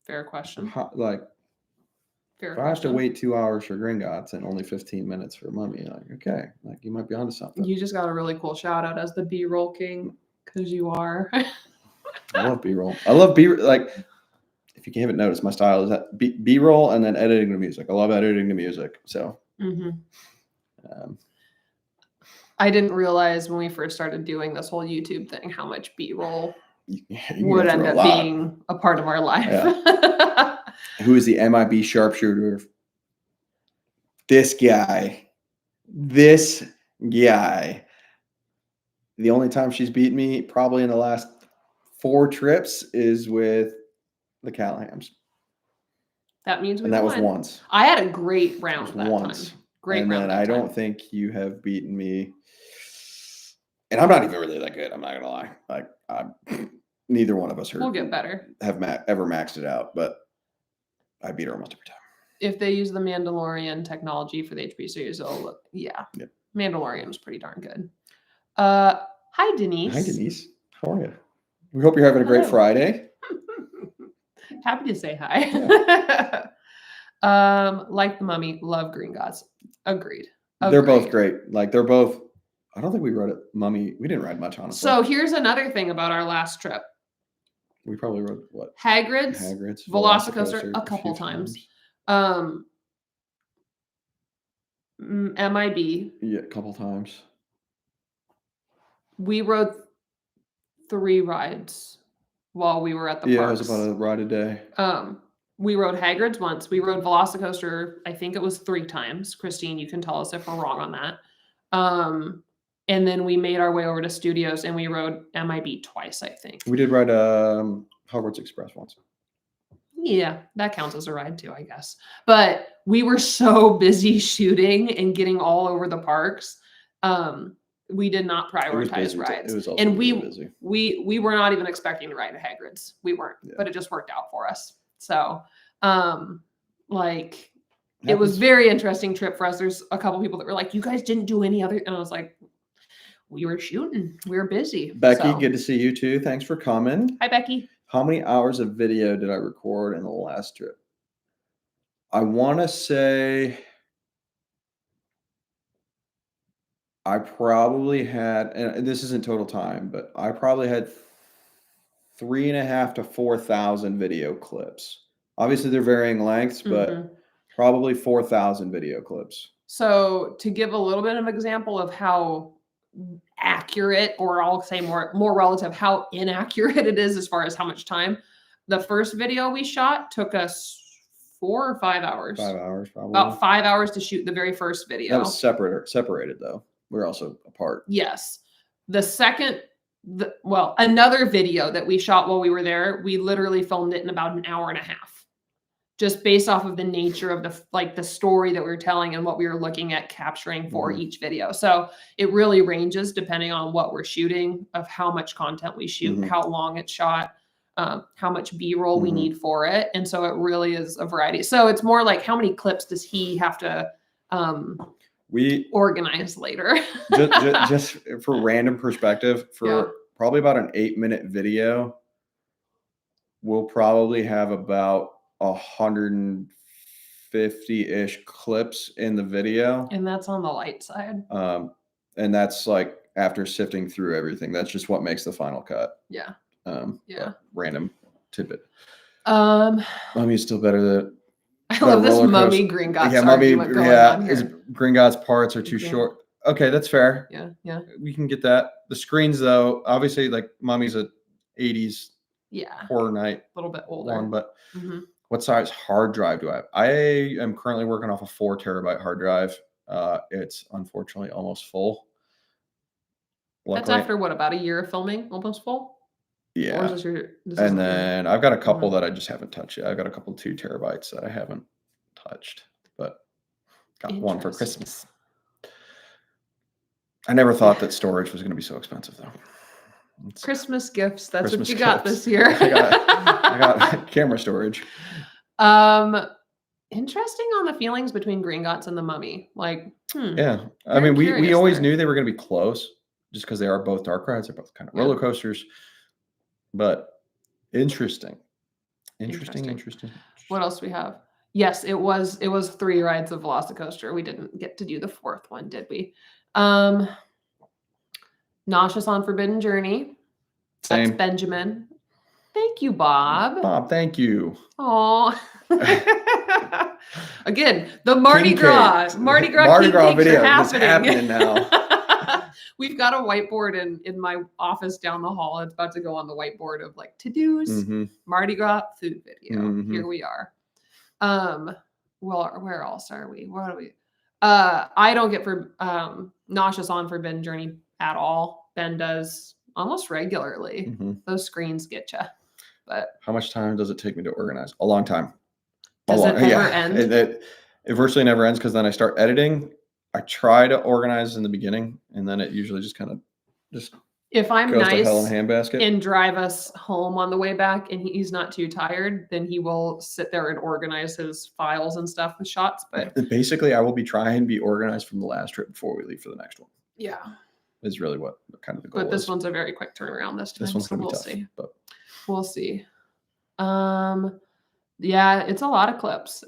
Fair question. If I have to wait 2 hours for Gringotts and only 15 minutes for Mummy, okay, you might be onto something. You just got a really cool shout out as the B-roll king because you are. I love B-roll. If you haven't noticed, my style is that B-roll and then editing the music. I love editing the music. So, I didn't realize when we first started doing this whole YouTube thing how much B-roll would end up being a part of our life. Yeah. Who is the MIB sharpshooter? This guy. The only time she's beat me probably in the last 4 trips is with the Callahams. That means that was once. I had a great round that time. Great round. And I don't think you have beaten me. And I'm not even really that good. I'm not gonna lie. Neither one of us we'll get better. Have ever maxed it out, but I beat her almost every time. If they use the Mandalorian technology for the HP series, Mandalorian's pretty darn good. Hi, Denise. Hi, Denise. How are you? We hope you're having a great Friday. Happy to say hi. Yeah. Like the Mummy, love Gringotts. Agreed. They're both great. They're both. I don't think we rode it. Mummy, we didn't ride much, honestly. So here's another thing about our last trip. We probably rode what? Hagrid's Velocicoaster a couple times. MIB. Yeah, a couple times. We rode 3 rides while we were at the parks. Yeah, it was about a ride a day. We rode Hagrid's once. We rode Velocicoaster, I think it was 3 times. Christine, you can tell us if we're wrong on that. And then we made our way over to Studios and we rode MIB twice, I think. We did ride Hogwarts Express once. Yeah, that counts as a ride too, I guess. But we were so busy shooting and getting all over the parks. We did not prioritize rides. It was also and really busy. We were not even expecting to ride at Hagrid's. We weren't, but it just worked out for us. So, it was very interesting trip for us. There's a couple people that were like, "You guys didn't do any other," and I was like, "We were shooting. We were busy." Becky, good to see you too. Thanks for coming. Hi, Becky. How many hours of video did I record in the last trip? I want to say I probably had, and this isn't total time, but I probably had 3,500 to 4,000 video clips. Obviously, they're varying lengths, but probably 4,000 video clips. So to give a little bit of example of how accurate, or I'll say more relative, how inaccurate it is as far as how much time, the first video we shot took us 4 or 5 hours. 5 hours, probably. About 5 hours to shoot the very first video. That was separated though. We're also apart. Yes. The second, another video that we shot while we were there, we literally filmed it in about an hour and a half, just based off of the nature of the story that we were telling and what we were looking at capturing for each video. So it really ranges depending on what we're shooting, of how much content we shoot, how long it's shot. how much B-roll we need for it. And so it really is a variety. So it's more like how many clips does he have to we organize later? just for random perspective, for probably about an 8-minute video, we'll probably have about 150-ish clips in the video. And that's on the light side. And that's like after sifting through everything. That's just what makes the final cut. Yeah. Random tidbit. Mummy's still better than I love this Mummy Gringotts argument going on here. His Gringotts parts are too short. Okay, that's fair. Yeah. We can get that. The screens, though, obviously, like Mummy's a 80s horror night. A little bit older. One, but what size hard drive do I have? I am currently working off a 4 terabyte hard drive. It's unfortunately almost full. Luckily, that's after what, about a year of filming? Almost full? Yeah. And then I've got a couple that I just haven't touched yet. I've got a couple 2 terabytes that I haven't touched, but got one for Christmas. I never thought that storage was going to be so expensive, though. Christmas gifts. That's Christmas what you got this year. I got camera storage. Interesting on the feelings between Gringotts and the Mummy. Like, yeah. I mean, we always knew they were going to be close just because they are both dark rides. They're both kind of roller coasters. But interesting. What else do we have? Yes, it was 3 rides of Velocicoaster. We didn't get to do the 4th one, did we? Nauseous on Forbidden Journey. That's Benjamin. Thank you, Bob. Bob, thank you. Oh. Again, the Mardi Gras video is happening now. We've got a whiteboard in my office down the hall. It's about to go on the whiteboard of like to-dos, Mardi Gras food video. Here we are. Well, where else are we? What are we? I don't get for Nauseous on Forbidden Journey at all. Ben does almost regularly. Those screens get you. But how much time does it take me to organize? A long time. Does it ever end? It virtually never ends because then I start editing. I try to organize in the beginning, and then it usually just kind of if I'm goes nice to hell in a handbasket and drive us home on the way back, and he's not too tired, then he will sit there and organize his files and stuff with shots. But basically, I will be trying to be organized from the last trip before we leave for the next one. Yeah, is really what kind of the goal. But this one's a very quick turnaround this time. This one's gonna be tough, see. But we'll see. Yeah, it's a lot of clips.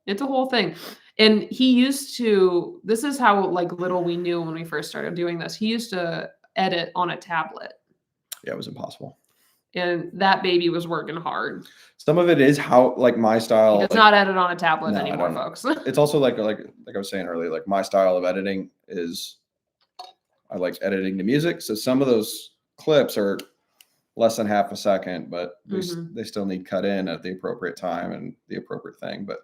It's a whole thing. And he used to, this is how like little we knew when we first started doing this. He used to edit on a tablet. Yeah, it was impossible. And that baby was working hard. Some of it is how like my style. He does not edit on a tablet anymore, folks. It's also like I was saying earlier, like my style of editing is I like editing the music. So some of those clips are less than half a second, but they still need cut in at the appropriate time and the appropriate thing. But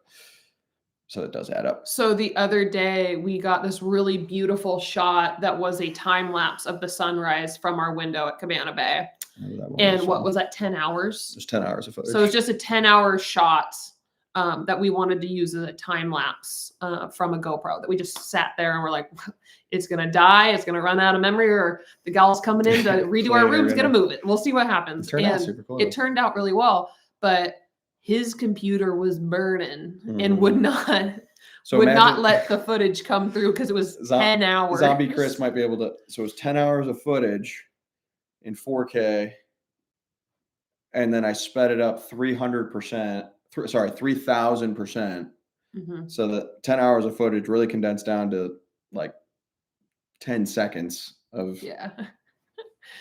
so it does add up. So the other day we got this really beautiful shot that was a time lapse of the sunrise from our window at Cabana Bay. And what was that, 10 hours? It was 10 hours of footage. So it was just a 10-hour shot that we wanted to use as a time lapse from a GoPro that we just sat there and we're like, it's going to die. It's going to run out of memory, or the gal's coming in to redo our room. It's going to move it. We'll see what happens. It turned out super cool. It turned out really well, but his computer was burning and would not let the footage come through because it was 10 hours. Zombie Chris might be able to. So it was 10 hours of footage in 4K. And then I sped it up 300%. 3,000%. So that 10 hours of footage really condensed down to like 10 seconds of. Yeah.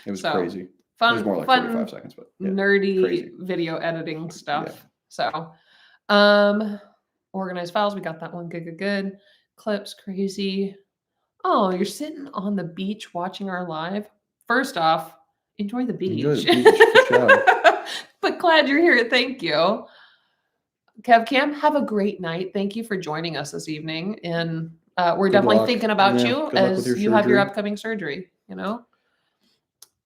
It was crazy. Fun, it was more like 45 seconds, but nerdy video editing stuff. Yeah. So, organized files. We got that one. Good. Clips. Crazy. Oh, you're sitting on the beach watching our live. First off, enjoy the beach. Enjoy the beach, for sure. But glad you're here. Thank you. Kev Cam, have a great night. Thank you for joining us this evening. And we're definitely thinking about you as you have your upcoming surgery, you know?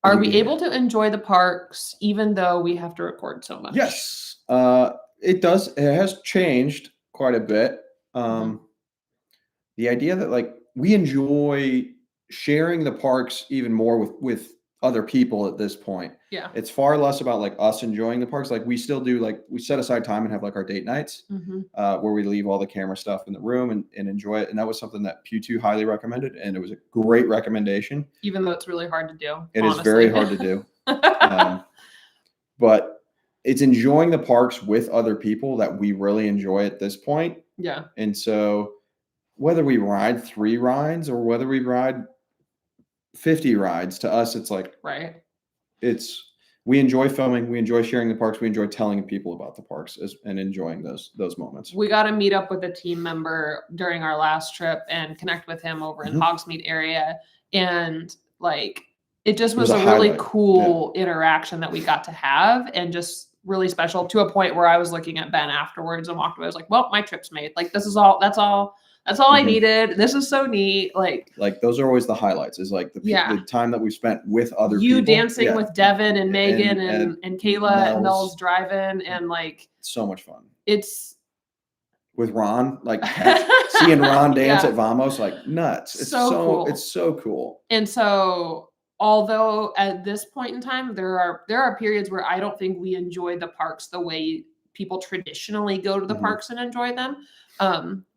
Are we able to enjoy the parks even though we have to record so much? Yes, it does. It has changed quite a bit. The idea that like we enjoy sharing the parks even more with other people at this point. Yeah. It's far less about like us enjoying the parks. Like we still do, like we set aside time and have like our date nights where we leave all the camera stuff in the room and enjoy it. And that was something that Pew2 highly recommended. And it was a great recommendation. Even though it's really hard to do. It is very hard to do. But it's enjoying the parks with other people that we really enjoy at this point. Yeah. And so whether we ride 3 rides or whether we ride 50 rides, to us, it's like, right. We enjoy filming, we enjoy sharing the parks, we enjoy telling people about the parks and enjoying those moments. We got to meet up with a team member during our last trip and connect with him over in Hogsmeade area. And like, it just was a really cool interaction that we got to have, and just really special, to a point where I was looking at Ben afterwards and walked away. I was like, well, my trip's made. Like, that's all I needed. This is so neat. Like those are always the highlights, is like the time that we spent with other people. You dancing with Devin and Megan and Kayla and Nels driving, and like, so much fun. It's with Ron, like seeing Ron dance at Vamos, like nuts. It's so cool. It's so cool. And so, although at this point in time, there are periods where I don't think we enjoy the parks the way people traditionally go to the parks and enjoy them.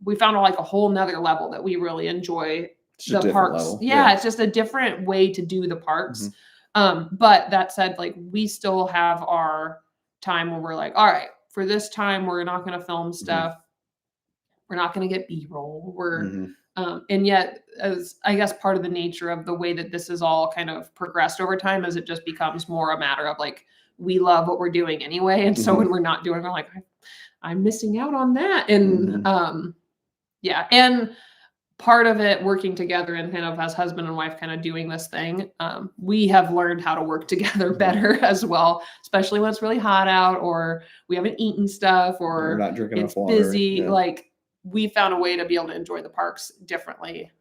We found like a whole nother level that we really enjoy the parks. Yeah, it's just a different way to do the parks. But that said, like, we still have our time where we're like, all right, for this time, we're not going to film stuff. We're not going to get B-roll. And yet, as I guess part of the nature of the way that this is all kind of progressed over time, is it just becomes more a matter of like, we love what we're doing anyway. And so when we're not doing, we're like, I'm missing out on that. And and part of it, working together and kind of as husband and wife kind of doing this thing, we have learned how to work together better as well, especially when it's really hot out or we haven't eaten stuff or we're not drinking it's enough water. Busy. Like, we found a way to be able to enjoy the parks differently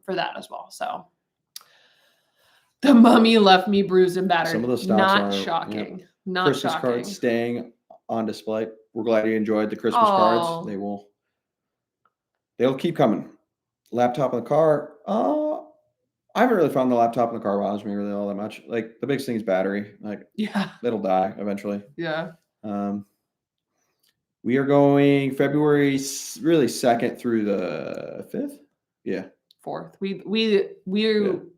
for that as well. So the mummy left me bruised and battered. Some of the stops not shocking. Not Christmas shocking. cards staying on display. We're glad you enjoyed the Christmas cards. They'll keep coming. Laptop in the car. I haven't really found the laptop in the car bothers me really all that much. Like, the biggest thing is battery. Like, it'll die eventually. Yeah. We are going February really 2nd through the 5th. Yeah. 4th. We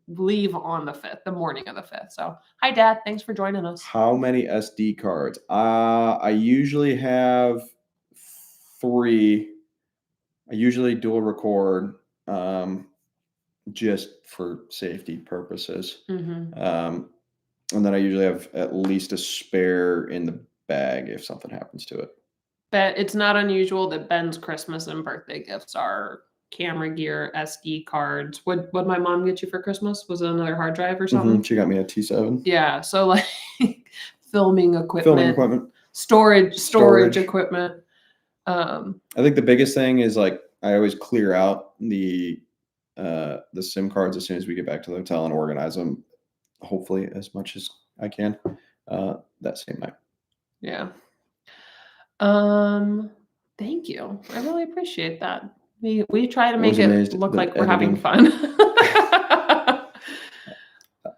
leave on the 5th, the morning of the 5th. So, hi Dad, thanks for joining us. How many SD cards? I usually have 3. I usually dual record, just for safety purposes. And then I usually have at least a spare in the bag if something happens to it. But it's not unusual that Ben's Christmas and birthday gifts are camera gear, SD cards. What my mom get you for Christmas? Was it another hard drive or something? She got me a T7. Yeah, so like filming equipment, storage equipment. I think the biggest thing is, like, I always clear out the SIM cards as soon as we get back to the hotel and organize them, hopefully as much as I can that same night. Yeah. Thank you. I really appreciate that. We try to make it look like we're having fun.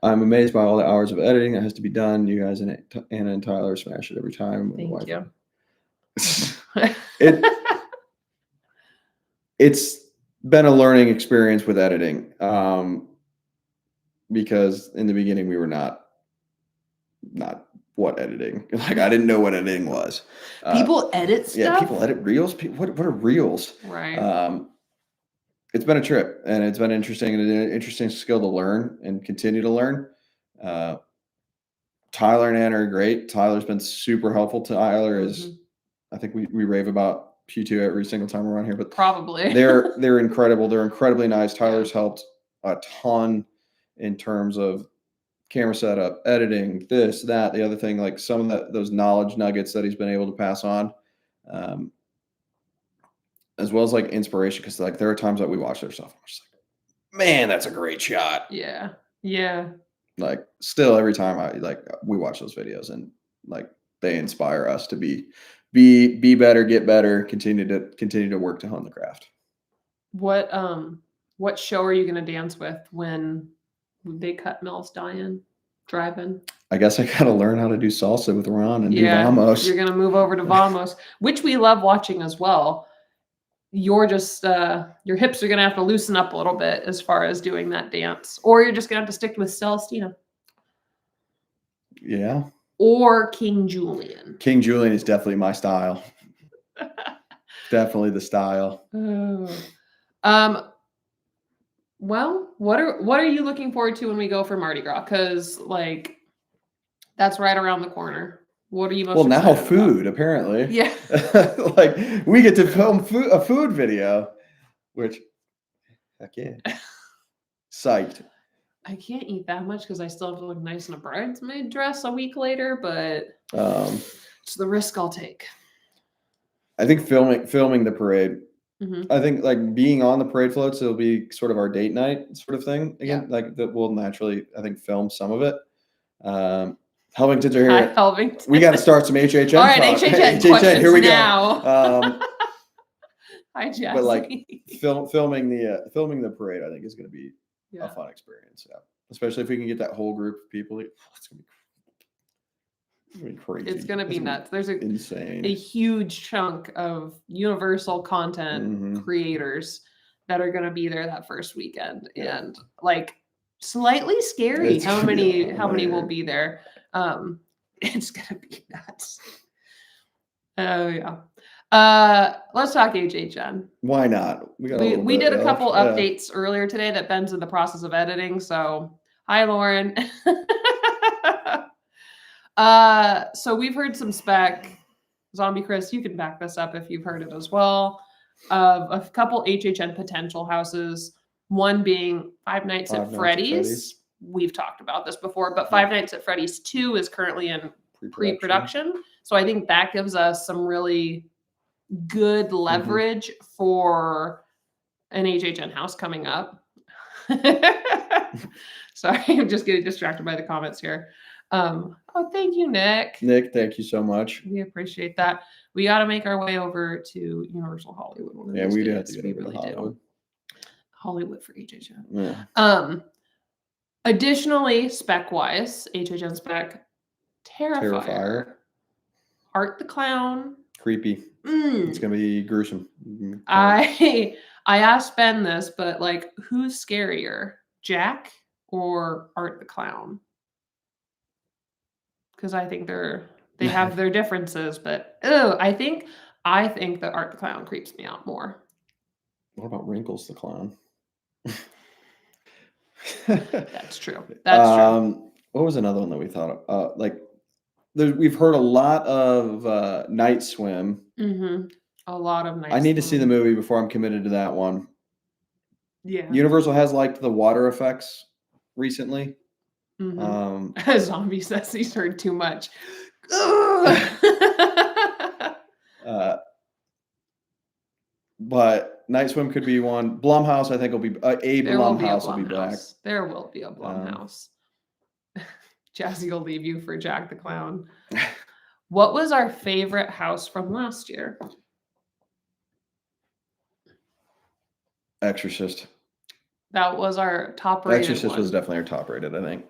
I'm amazed by all the hours of editing that has to be done. You guys and Anna and Tyler smash it every time. Thank you. It's been a learning experience with editing, because in the beginning we were not what editing. Like, I didn't know what editing was. People edit stuff. Yeah, people edit reels. What are reels? Right. It's been a trip, and it's been interesting, and an interesting skill to learn and continue to learn. Tyler and Anna are great. Tyler's been super helpful. Tyler I think we rave about Q2 every single time we're on here, but probably they're incredible. They're incredibly nice. Tyler's helped a ton in terms of camera setup, editing, this, that, the other thing, like some of those knowledge nuggets that he's been able to pass on, as well as like inspiration. Cause like there are times that we watch their stuff and we're just like, man, that's a great shot. Yeah. Yeah. Like, still every time we watch those videos, and like they inspire us to be better, get better, continue to work to hone the craft. What show are you going to dance with when they cut Mel's die in? Driving. I guess I gotta learn how to do salsa with Ron and do Vamos. You're gonna move over to Vamos, which we love watching as well. You're just your hips are gonna have to loosen up a little bit as far as doing that dance, or you're just gonna have to stick with Celestina. Yeah. Or King Julian. King Julian is definitely my style. Definitely the style. Well, what are you looking forward to when we go for Mardi Gras? Because like that's right around the corner. What are you most now excited food about? apparently. Yeah. Like we get to film a food video, which heck yeah. Psyched. I can't eat that much because I still have to look nice in a bridesmaid dress a week later, but it's the risk I'll take. I think filming the parade. Mm-hmm. I think like being on the parade floats, it'll be sort of our date night sort of thing again. Yeah. Like that we'll naturally, I think, film some of it. Helvingtons are here. Hi, Helvington. We got to start some HHN. All right, HHN questions here we now. go. Hi, Jesse. But like filming the parade, I think is going to be a fun experience. Yeah, especially if we can get that whole group of people. It's going to be crazy. It's going to be nuts. There's insane. A huge chunk of Universal content creators that are going to be there that first weekend, and like slightly scary how many will be there. It's going to be nuts. Oh yeah. Let's talk HHN. Why not? We did a couple updates earlier today that Ben's in the process of editing. So hi, Lauren. So we've heard some spec. Zombie Chris, you can back this up if you've heard it as well. Of a couple HHN potential houses. One being Five Nights at Freddy's. We've talked about this before, but Five Nights at Freddy's 2 is currently in pre-production. So I think that gives us some really good leverage for an HHN house coming up. Sorry, I'm just getting distracted by the comments here. Oh, thank you, Nick. Nick, thank you so much. We appreciate that. We got to make our way over to Universal Hollywood. Yeah, we do have to get over to Hollywood. Hollywood for HHN. Yeah. Additionally, spec-wise, HHN spec, Terrifier. Art the Clown. Creepy. It's gonna be gruesome. I asked Ben this, but like, who's scarier, Jack or Art the Clown? Because I think they have their differences, but I think that Art the Clown creeps me out more. What about Wrinkles the Clown? That's true. That's true. What was another one that we thought of? We've heard a lot of Night Swim. Mm-hmm. A lot of Night Swim. I need to see the movie before I'm committed to that one. Yeah. Universal has liked the water effects recently. Mm-hmm. Zombie says he's heard too much. But Night Swim could be one. Blumhouse, I think, will be Blumhouse will be back. There will be a Blumhouse. Jazzy will leave you for Jack the Clown. What was our favorite house from last year? Exorcist. That was our top rated. Exorcist was definitely our top rated, I think.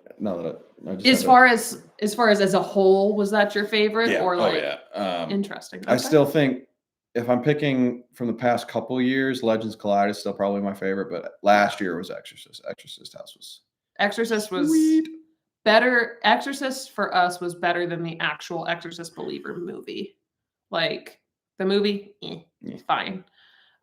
As far as a whole, was that your favorite? Yeah. Or like interesting. Okay. I still think if I'm picking from the past couple of years, Legends Collide is still probably my favorite, but last year was Exorcist. Exorcist was sweet. Better. Exorcist for us was better than the actual Exorcist Believer movie. Like the movie, fine.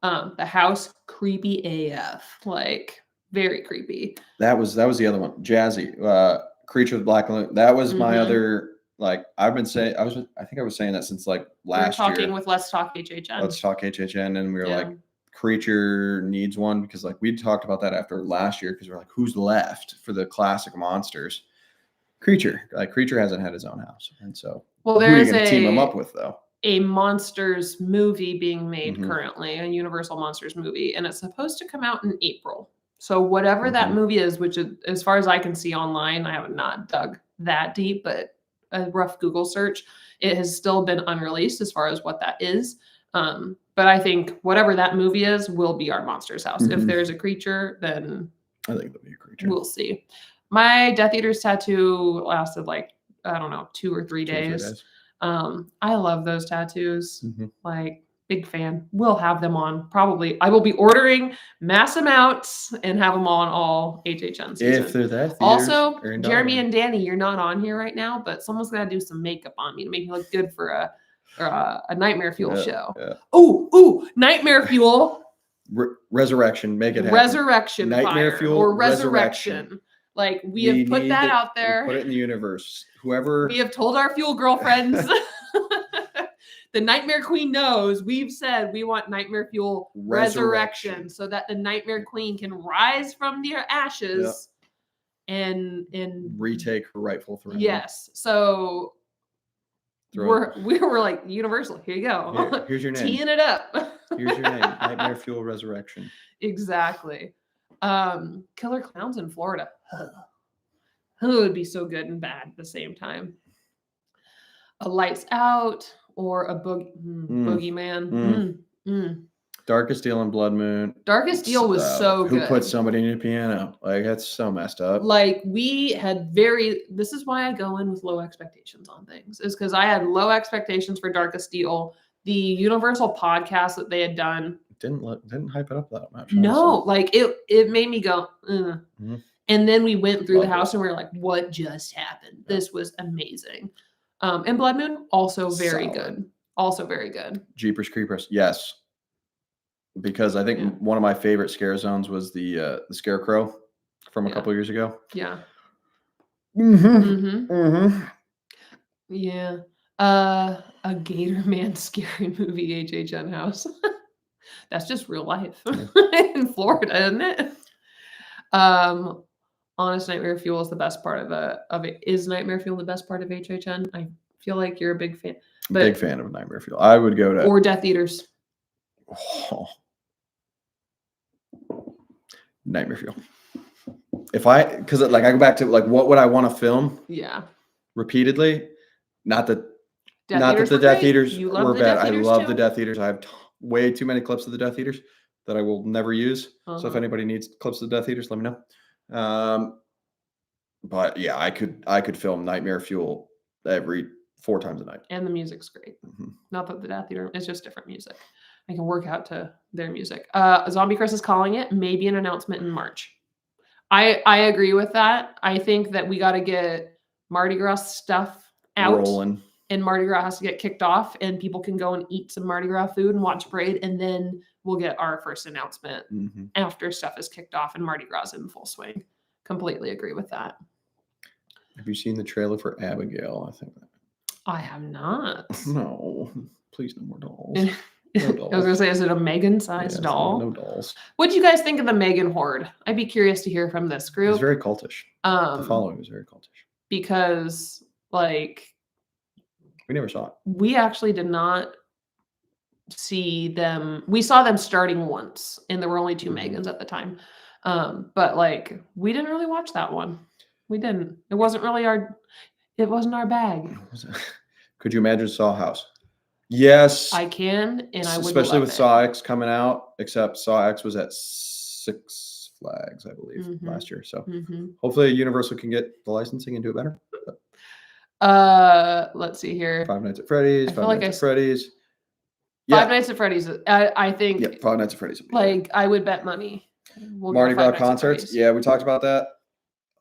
The house, creepy AF. Like very creepy. That was the other one. Jazzy. Creature with Black Lagoon. That was my other. Like I've been saying, I think I was saying that since like last year. We were talking with Let's Talk HHN. Let's Talk HHN, and we were like, Creature needs one because like we talked about that after last year because we're like, who's left for the classic monsters? Creature hasn't had his own house, and so who are you going to team him up with though? A monsters movie being made currently, a Universal Monsters movie, and it's supposed to come out in April. So whatever that movie is, which is, as far as I can see online, I have not dug that deep, but a rough Google search, it has still been unreleased as far as what that is. But I think whatever that movie is will be our monsters house. If there's a creature, then I think there'll be a creature. We'll see. My Death Eaters tattoo lasted like, I don't know, 2 or 3 days. I love those tattoos. Like, big fan. We'll have them on. Probably. I will be ordering mass amounts and have them on all HHN season. If they're that. Also, Jeremy and Danny, you're not on here right now, but someone's got to do some makeup on me to make me look good for a Nightmare Fuel show. Yeah. Ooh, Nightmare Fuel. Resurrection. Make it happen. Resurrection Nightmare fire Fuel or resurrection. Like, we have put that out there. Put it in the universe. Whoever. We have told our fuel girlfriends. The Nightmare Queen knows. We've said we want Nightmare Fuel resurrection so that the Nightmare Queen can rise from their ashes and retake her rightful throne. Yes. So we were like, Universal, here you go. Here's your name. Teeing it up. Here's your name. Nightmare Fuel Resurrection. Exactly. Killer Clowns in Florida. It would be so good and bad at the same time. A Lights Out or a Boogeyman. Darkest Deal and Blood Moon. Darkest Deal was so good. Who put somebody in a piano? Like, that's so messed up. Like, we had this is why I go in with low expectations on things, is because I had low expectations for Darkest Deal. The Universal podcast that they had done didn't hype it up that much. No, like it made me go, And then we went through the house and we were like, what just happened? This was amazing. And Blood Moon, also very good. Also very good. Jeepers Creepers, yes. Because I think one of my favorite scare zones was the Scarecrow from a couple years ago. Yeah. Yeah. A Gator Man scary movie HHN house. That's just real life in Florida, isn't it? Honest Nightmare Fuel is the best part of it. Is Nightmare Fuel the best part of HHN? I feel like you're a big fan. Big fan of Nightmare Fuel. I would go to or Death Eaters. Oh. Nightmare Fuel. Because I go back to like, what would I want to film? Yeah. Repeatedly, not that the Death Eaters were bad. I love the Death Eaters. I have way too many clips of the Death Eaters that I will never use. So if anybody needs clips of the Death Eaters, let me know. But yeah, I could film Nightmare Fuel every 4 times a night. And the music's great. Not that the Death Eater, it's just different music. I can work out to their music. Zombie Chris is calling it maybe an announcement in March. I agree with that. I think that we got to get Mardi Gras stuff out. Rolling. And Mardi Gras has to get kicked off and people can go and eat some Mardi Gras food and watch parade. And then we'll get our first announcement after stuff is kicked off and Mardi Gras in full swing. Completely agree with that. Have you seen the trailer for Abigail? I have not. No, please no more dolls. No dolls. I was gonna say, is it a Megan-sized doll? No dolls. What do you guys think of the Megan horde? I'd be curious to hear from this group. It's very cultish. The following was very cultish. Because, like, we never saw it. We actually did not see them. We saw them starting once, and there were only 2 Megans at the time. But like, we didn't really watch that one. We didn't. It wasn't really it wasn't our bag. Could you imagine Saw House? Yes. I can, and I would especially with it. Saw X coming out, except Saw X was at Six Flags, I believe, last year. So hopefully Universal can get the licensing and do it better. Let's see here. Five Nights at Freddy's. Five Nights at Freddy's. Five Nights at Freddy's. I think. Yeah, Five Nights at Freddy's. Like, I would bet money. Mardi Gras concerts. Yeah, we talked about that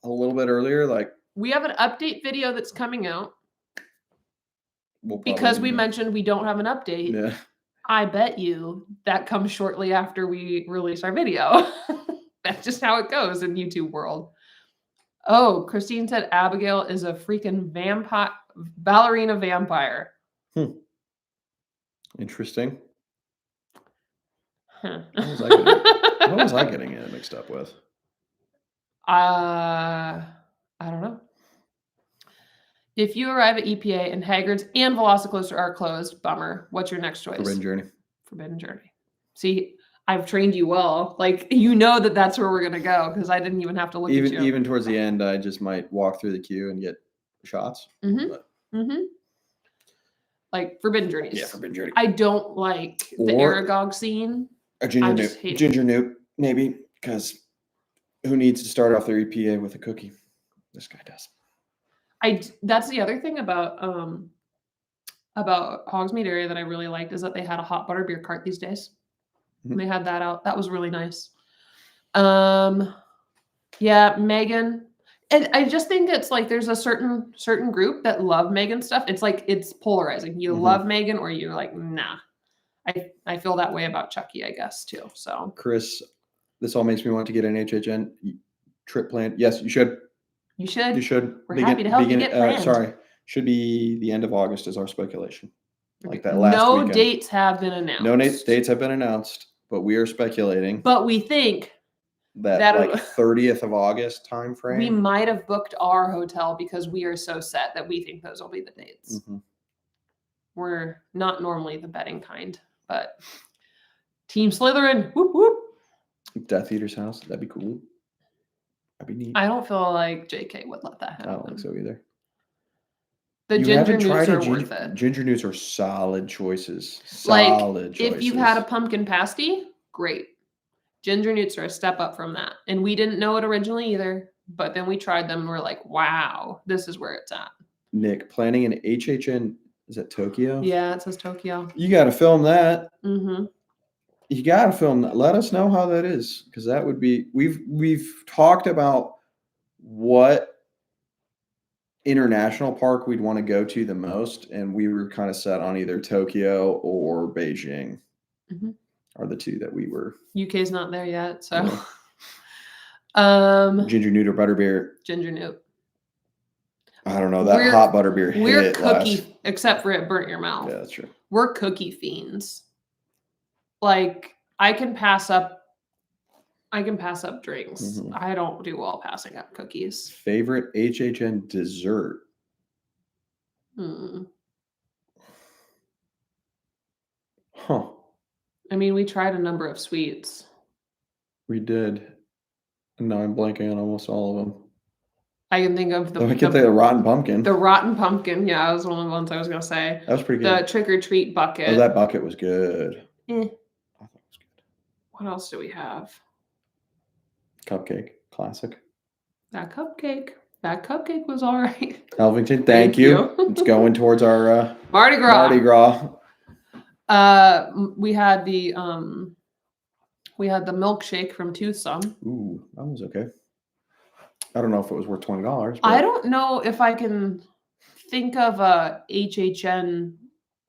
a little bit earlier. Like, we have an update video that's coming out. Because we mentioned we don't have an update. Yeah. I bet you that comes shortly after we release our video. That's just how it goes in YouTube world. Oh, Christine said Abigail is a freaking ballerina vampire. Interesting. Huh. What was I getting it mixed up with? I don't know. If you arrive at EPA and Haggard's and Velocicoaster are closed, bummer. What's your next choice? Forbidden Journey. See, I've trained you well. Like, you know that's where we're going to go because I didn't even have to look at you. Even towards the end, I just might walk through the queue and get shots. Like Forbidden Journeys. Yeah, Forbidden Journey. I don't like the Aragog scene. A Ginger Newt. Ginger Newt, maybe, because who needs to start off their EPA with a cookie? This guy does. That's the other thing about Hogsmeade area that I really liked is that they had a hot butter beer cart these days. Mhm. They had that out. That was really nice. Yeah, Megan. And I just think it's like there's a certain group that love Megan stuff. It's like it's polarizing. You love Megan or you're like, nah. I feel that way about Chucky, I guess, too. So Chris, this all makes me want to get an HHN trip planned. Yes, you should. You should. You should. We're happy to help you get planned. Sorry. Should be the end of August is our speculation. Like that last weekend. No dates have been announced. No dates have been announced, but we are speculating. But we think that like 30th of August time frame. We might have booked our hotel because we are so set that we think those will be the dates. We're not normally the betting kind, but Team Slytherin, whoop whoop. Death Eater's house, that'd be cool. That'd be neat. I don't feel like JK would let that happen. I don't think so either. The ginger newts are worth it. Ginger newts are solid choices. Solid choices. If you've had a pumpkin pasty, great. Ginger newts are a step up from that. And we didn't know it originally either, but then we tried them and we're like, wow, this is where it's at. Nick, planning an HHN, is that Tokyo? Yeah, it says Tokyo. You got to film that. You got to film that. Let us know how that is, because that would be, we've talked about what international park we'd want to go to the most, and we were kind of set on either Tokyo or Beijing. Are the two that we were. UK's not there yet, so. Ginger newt or butterbeer? Ginger newt. I don't know. That hot butterbeer hit We're cookie, except for it burnt your mouth. Yeah, that's true. We're cookie fiends. Like, I can pass up drinks. I don't do well passing up cookies. Favorite HHN dessert? Huh. I mean, we tried a number of sweets. We did. And now I'm blanking on almost all of them. I can think of the rotten pumpkin. The rotten pumpkin. Yeah, that was one of the ones I was going to say. That was pretty good. The trick or treat bucket. Oh, that bucket was good. I thought it was good. What else do we have? Cupcake. Classic. That cupcake was all right. Elvington, thank you. It's going towards our Mardi Gras. We had the milkshake from Toothsome. Ooh, that was okay. I don't know if it was worth $20. I don't know if I can think of a HHN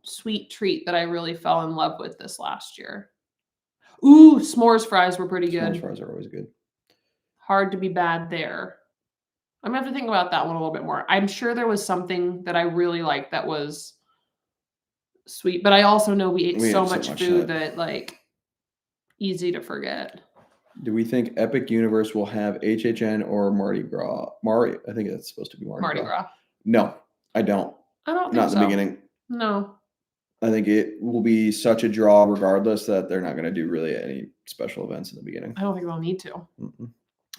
sweet treat that I really fell in love with this last year. Ooh, s'mores fries were pretty good. S'mores fries are always good. Hard to be bad there. I'm gonna have to think about that one a little bit more. I'm sure there was something that I really liked that was sweet, but I also know we ate so much food that like easy to forget. Do we think Epic Universe will have HHN or Mardi Gras? I think it's supposed to be Mardi Gras. No, I don't. I don't think Not in the beginning. No. I think it will be such a draw regardless that they're not going to do really any special events in the beginning. I don't think they'll need to.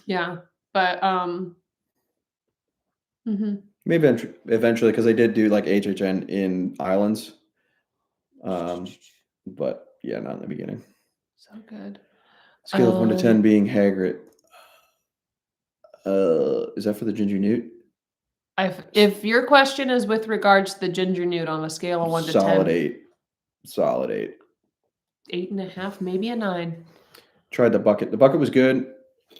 Yeah, but maybe eventually, because they did do like HHN in islands. But yeah, not in the beginning. So good. Scale of 1 to 10 being Hagrid. Is that for the ginger newt? If your question is with regards to the ginger newt on a scale of 1 to 10. Solid 8. Solid 8. 8.5, maybe a 9. Tried the bucket. The bucket was good.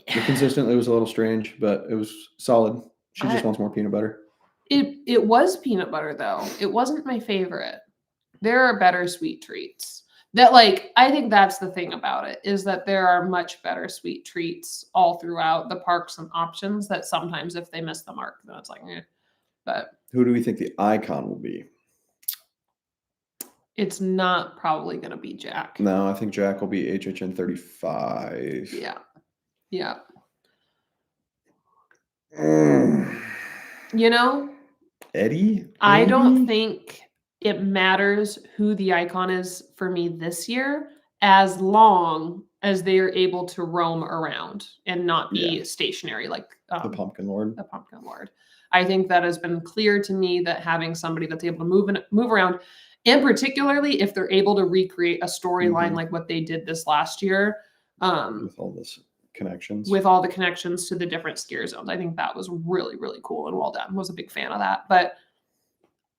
Consistently was a little strange, but it was solid. She just wants more peanut butter. It was peanut butter though. It wasn't my favorite. There are better sweet treats. That I think that's the thing about it is that there are much better sweet treats all throughout the parks and options that sometimes if they miss the mark, then it's like, eh. But who do we think the icon will be? It's not probably going to be Jack. No, I think Jack will be HHN 35. Yeah. Yeah. Eddie? I don't think it matters who the icon is for me this year, as long as they are able to roam around and not be stationary like the Pumpkin Lord. The Pumpkin Lord. I think that has been clear to me that having somebody that's able to move around, and particularly if they're able to recreate a storyline like what they did this last year. With all this connections. With all the connections to the different skier zones. I think that was really, really cool and well done. Was a big fan of that. But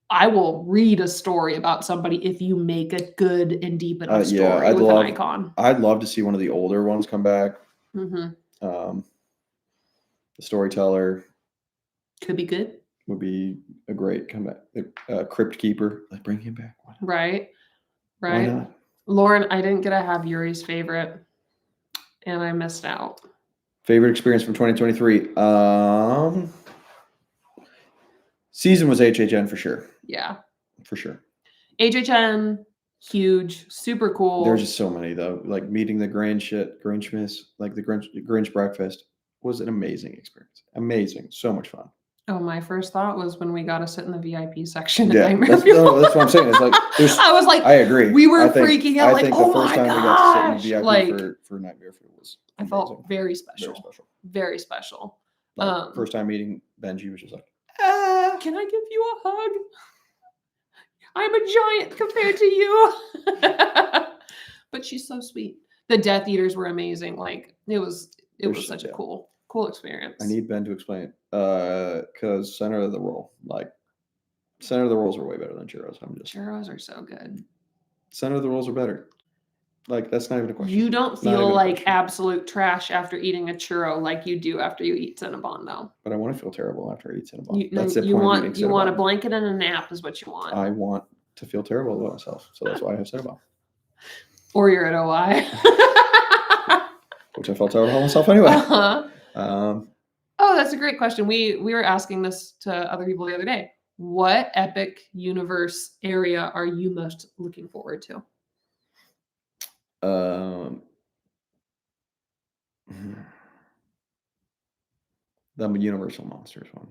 I will read a story about somebody if you make a good and deep enough story with an icon. I'd love to see one of the older ones come back. Mm-hmm. The storyteller could be good. Would be a great comeback. The crypt keeper, like bring him back. Right. Why not? Lauren, I didn't get to have Yuri's favorite, and I missed out. Favorite experience from 2023. Season was HHN for sure. Yeah. For sure. HHN, huge, super cool. There's just so many though. Like meeting the Grinchmas, like the Grinch breakfast was an amazing experience. Amazing. So much fun. Oh, my first thought was when we got to sit in the VIP section. Yeah, that's what I'm saying. It's like I was like, I agree. We were freaking out. I think the first time we got to sit in VIP for Nightmare Food was amazing. I felt very special. Very special. Very special. Like, first time meeting Benji was just like, can I give you a hug? I'm a giant compared to you. But she's so sweet. The Death Eaters were amazing. Like it was such a cool experience. I need Ben to explain it. Because center of the rolls are way better than churros. Churros are so good. Center of the rolls are better. Like that's not even a question. You don't feel like absolute trash after eating a churro like you do after you eat Cinnabon, though. But I want to feel terrible after I eat Cinnabon. That's the point of eating Cinnabon. You want a blanket and a nap is what you want. I want to feel terrible about myself, so that's why I have Cinnabon. Or you're at OI. Which I felt terrible about myself anyway. Oh, that's a great question. We were asking this to other people the other day. What epic universe area are you most looking forward to? The Universal Monsters one.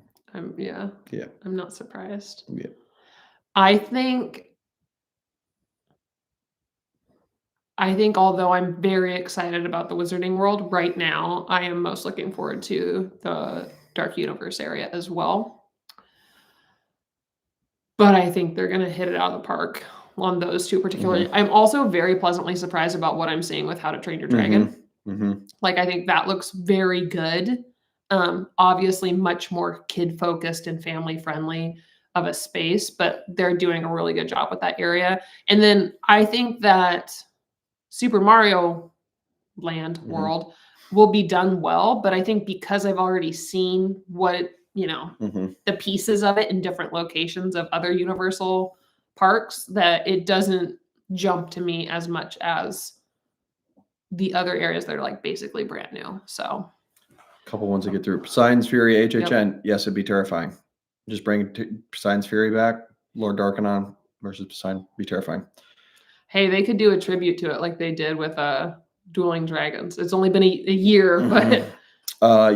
Yeah. Yeah. I'm not surprised. Yeah. I think although I'm very excited about the Wizarding World right now, I am most looking forward to the Dark Universe area as well. But I think they're going to hit it out of the park on those two particularly. I'm also very pleasantly surprised about what I'm seeing with How to Train Your Dragon. Like, I think that looks very good. Obviously much more kid-focused and family-friendly of a space, but they're doing a really good job with that area. And then I think that Super Mario Land World will be done well, but I think because I've already seen what, the pieces of it in different locations of other Universal parks, that it doesn't jump to me as much as the other areas that are like basically brand new. So a couple ones to get through. Poseidon's Fury, HHN. Yes, it'd be terrifying. Just bring Poseidon's Fury back. Lord Darkanon versus Poseidon. Be terrifying. Hey, they could do a tribute to it like they did with Dueling Dragons. It's only been a year, but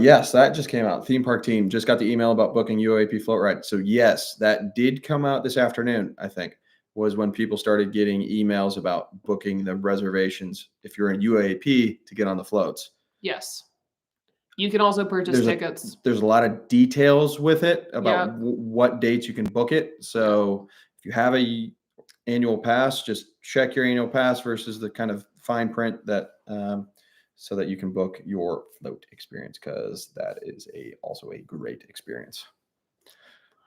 yes, that just came out. Theme park team just got the email about booking UAP float ride. So yes, that did come out this afternoon, I think, was when people started getting emails about booking the reservations if you're in UAP to get on the floats. Yes. You can also purchase tickets. There's a lot of details with it about what dates you can book it. So if you have a annual pass, just check your annual pass versus the kind of fine print that so that you can book your float experience, because that is also a great experience.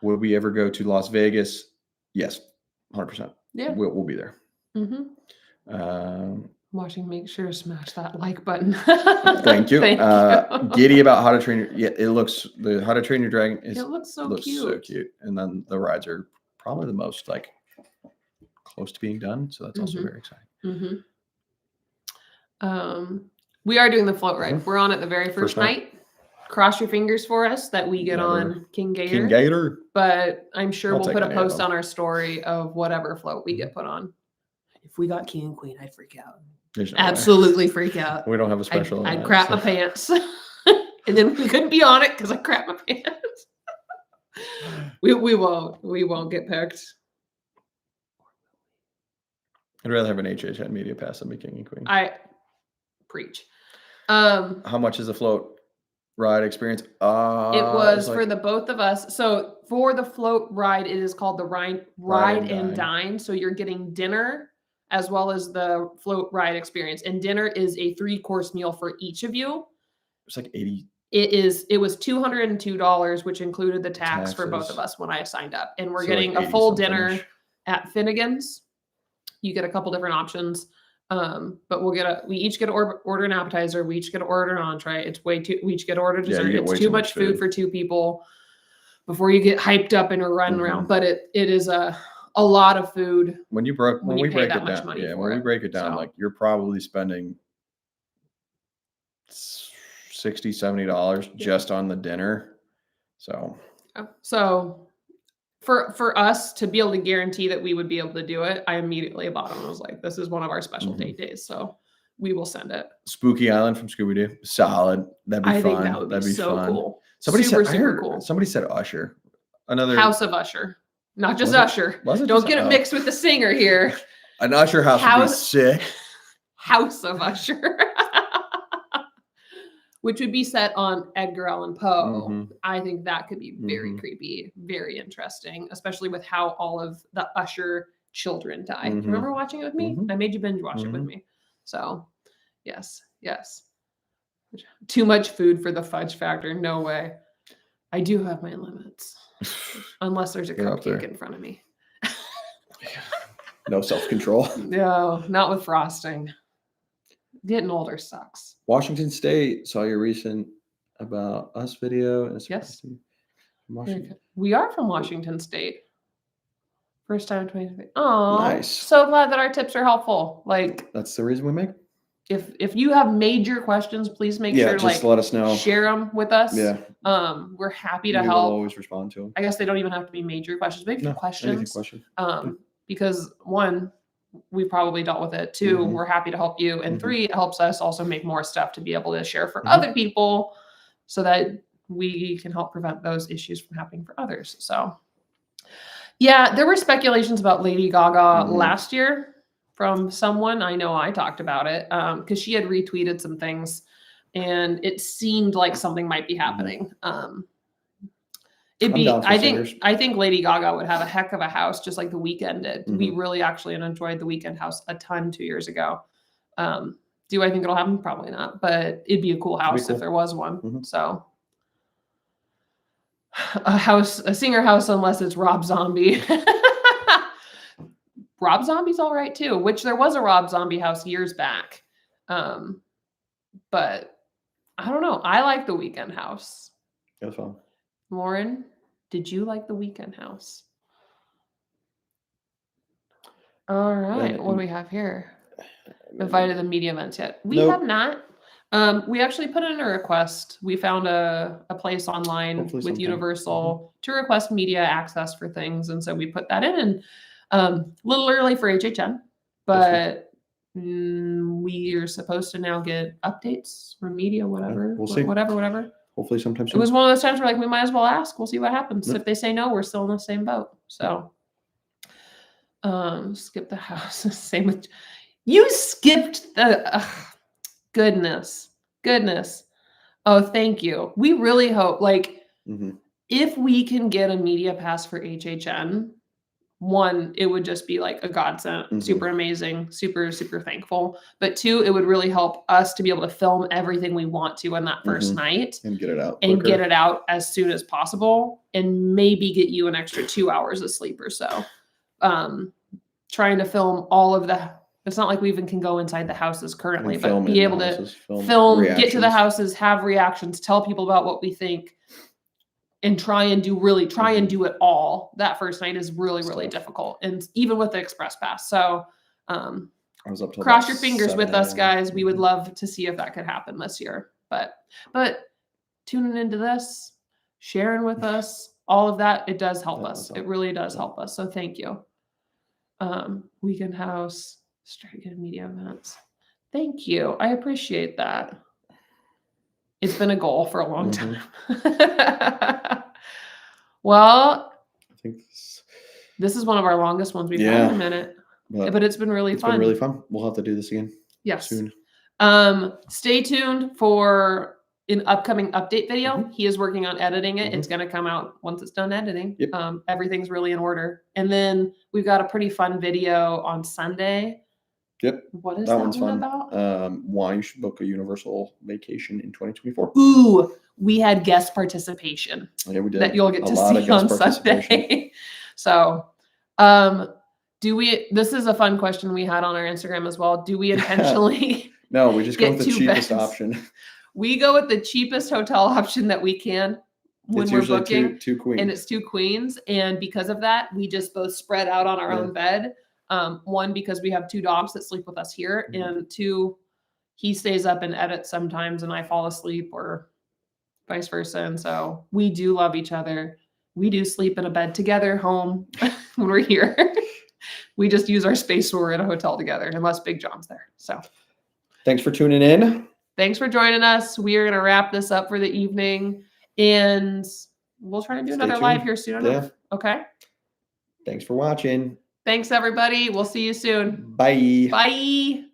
Will we ever go to Las Vegas? Yes, 100%. Yeah, we'll be there. Watching, make sure to smash that like button. Thank you. Giddy about How to Train Your How to Train Your Dragon it looks so cute. And then the rides are probably the most like close to being done, so that's also very exciting. We are doing the float ride. We're on it the very first night. Cross your fingers for us that we get on King Gator. But I'm sure we'll put a post on our story of whatever float we get put on. If we got King and Queen, I'd freak out. Absolutely freak out. We don't have a special. I'd crap my pants. And then we couldn't be on it because I crap my pants. We won't get picked. I'd rather have an HHN media pass than be King and Queen. I preach. How much is the float ride experience? It was for the both of us. So for the float ride, it is called the ride and dine. So you're getting dinner as well as the float ride experience. And dinner is a 3-course meal for each of you. It's like 80. It was $202, which included the tax for both of us when I signed up. And we're getting a full dinner at Finnegan's. You get a couple different options. But we each get to order an appetizer. We each get to order an entree. We each get to order dessert. It's too much food for 2 people before you get hyped up and are running around. But it is a lot of food. When we break it down, when we break it down, like you're probably spending $60, $70 just on the dinner. So for us to be able to guarantee that we would be able to do it, I immediately bought them. I was like, this is one of our special date days. So we will send it. Spooky Island from Scooby-Doo. Solid. That'd be fun. I think that would be so fun. Cool. Somebody super cool. Somebody said Usher. Another House of Usher. Not just Usher. Don't get it mixed with the singer here. An Usher house would be sick. House of Usher. Which would be set on Edgar Allan Poe. I think that could be very creepy, very interesting, especially with how all of the Usher children die. Do you remember watching it with me? I made you binge watch it with me. So, yes. Too much food for the fudge factor. No way. I do have my limits. Unless there's a cupcake in front of me. No self-control. No, not with frosting. Getting older sucks. Washington State saw your recent About Us video. And yes. We are from Washington State. First time in 2020. Oh, nice. So glad that our tips are helpful. Like that's the reason we make. If you have major questions, please make sure just let us know. Share them with us. Yeah. We're happy to help. We'll always respond to them. I guess they don't even have to be major questions. Maybe questions. Because 1, we probably dealt with it. 2, we're happy to help you. And 3, it helps us also make more stuff to be able to share for other people so that we can help prevent those issues from happening for others. So, yeah, there were speculations about Lady Gaga last year from someone. I know I talked about it because she had retweeted some things and it seemed like something might be happening. I think Lady Gaga would have a heck of a house, just like The Weeknd did. We really actually enjoyed The Weeknd house a ton 2 years ago. Do I think it'll happen? Probably not, but it'd be a cool house if there was one. So a singer house, unless it's Rob Zombie. Rob Zombie's all right too, which there was a Rob Zombie house years back. But I don't know. I like The Weeknd house. It was fun. Lauren, did you like The Weeknd house? All right. What do we have here? Invited the media events yet? We have not. We actually put in a request. We found a place online with Universal to request media access for things. And so we put that in and a little early for HHN, but we are supposed to now get updates from media, whatever, we'll see. Whatever. Hopefully sometime soon. It was one of those times where like, we might as well ask. We'll see what happens. If they say no, we're still in the same boat. So skip the house. Same with you skipped the goodness. Oh, thank you. We really hope if we can get a media pass for HHN, 1, it would just be like a godsend, super amazing, super thankful. But 2, it would really help us to be able to film everything we want to on that first night and get it out get it out as soon as possible, and maybe get you an extra 2 hours of sleep or so. Trying to film all of the. It's not like we even can go inside the houses currently, but be able to film, get to the houses, have reactions, tell people about what we think. And try and do it all. That first night is really difficult. And even with the express pass. So I was up till cross your fingers with us, guys. We would love to see if that could happen this year. But tuning into this, sharing with us, all of that, it does help us. It really does help us. So thank you. Weekend house, straight media events. Thank you. I appreciate that. It's been a goal for a long time. Well, I think this is one of our longest ones we've had in a minute, but it's been really fun. It's been really fun. We'll have to do this again. Yes. Soon. Stay tuned for an upcoming update video. He is working on editing it. It's going to come out once it's done editing. Yep. Everything's really in order. And then we've got a pretty fun video on Sunday Yep. What is that that one's one fun. about? Why you should book a universal vacation in 2024. Ooh, we had guest participation. Yeah, we did. That you'll get a to lot see of guest on participation. Sunday. So, this is a fun question we had on our Instagram as well. Do we intentionally No, we just go get with the two cheapest beds? option. We go with the cheapest hotel option that we can when It's we're usually booking, two queens. and it's 2 queens. And because of that, we just both spread out on our own bed. One, because we have 2 dogs that sleep with us here, and 2, he stays up and edits sometimes, and I fall asleep, or vice versa. And so we do love each other. We do sleep in a bed together home when we're here. We just use our space when we're in a hotel together, unless Big John's there. So thanks for tuning in. Thanks for joining us. We are going to wrap this up for the evening, and we'll try to do another live here soon enough. Okay. Thanks for watching. Thanks, everybody. We'll see you soon. Bye. Bye.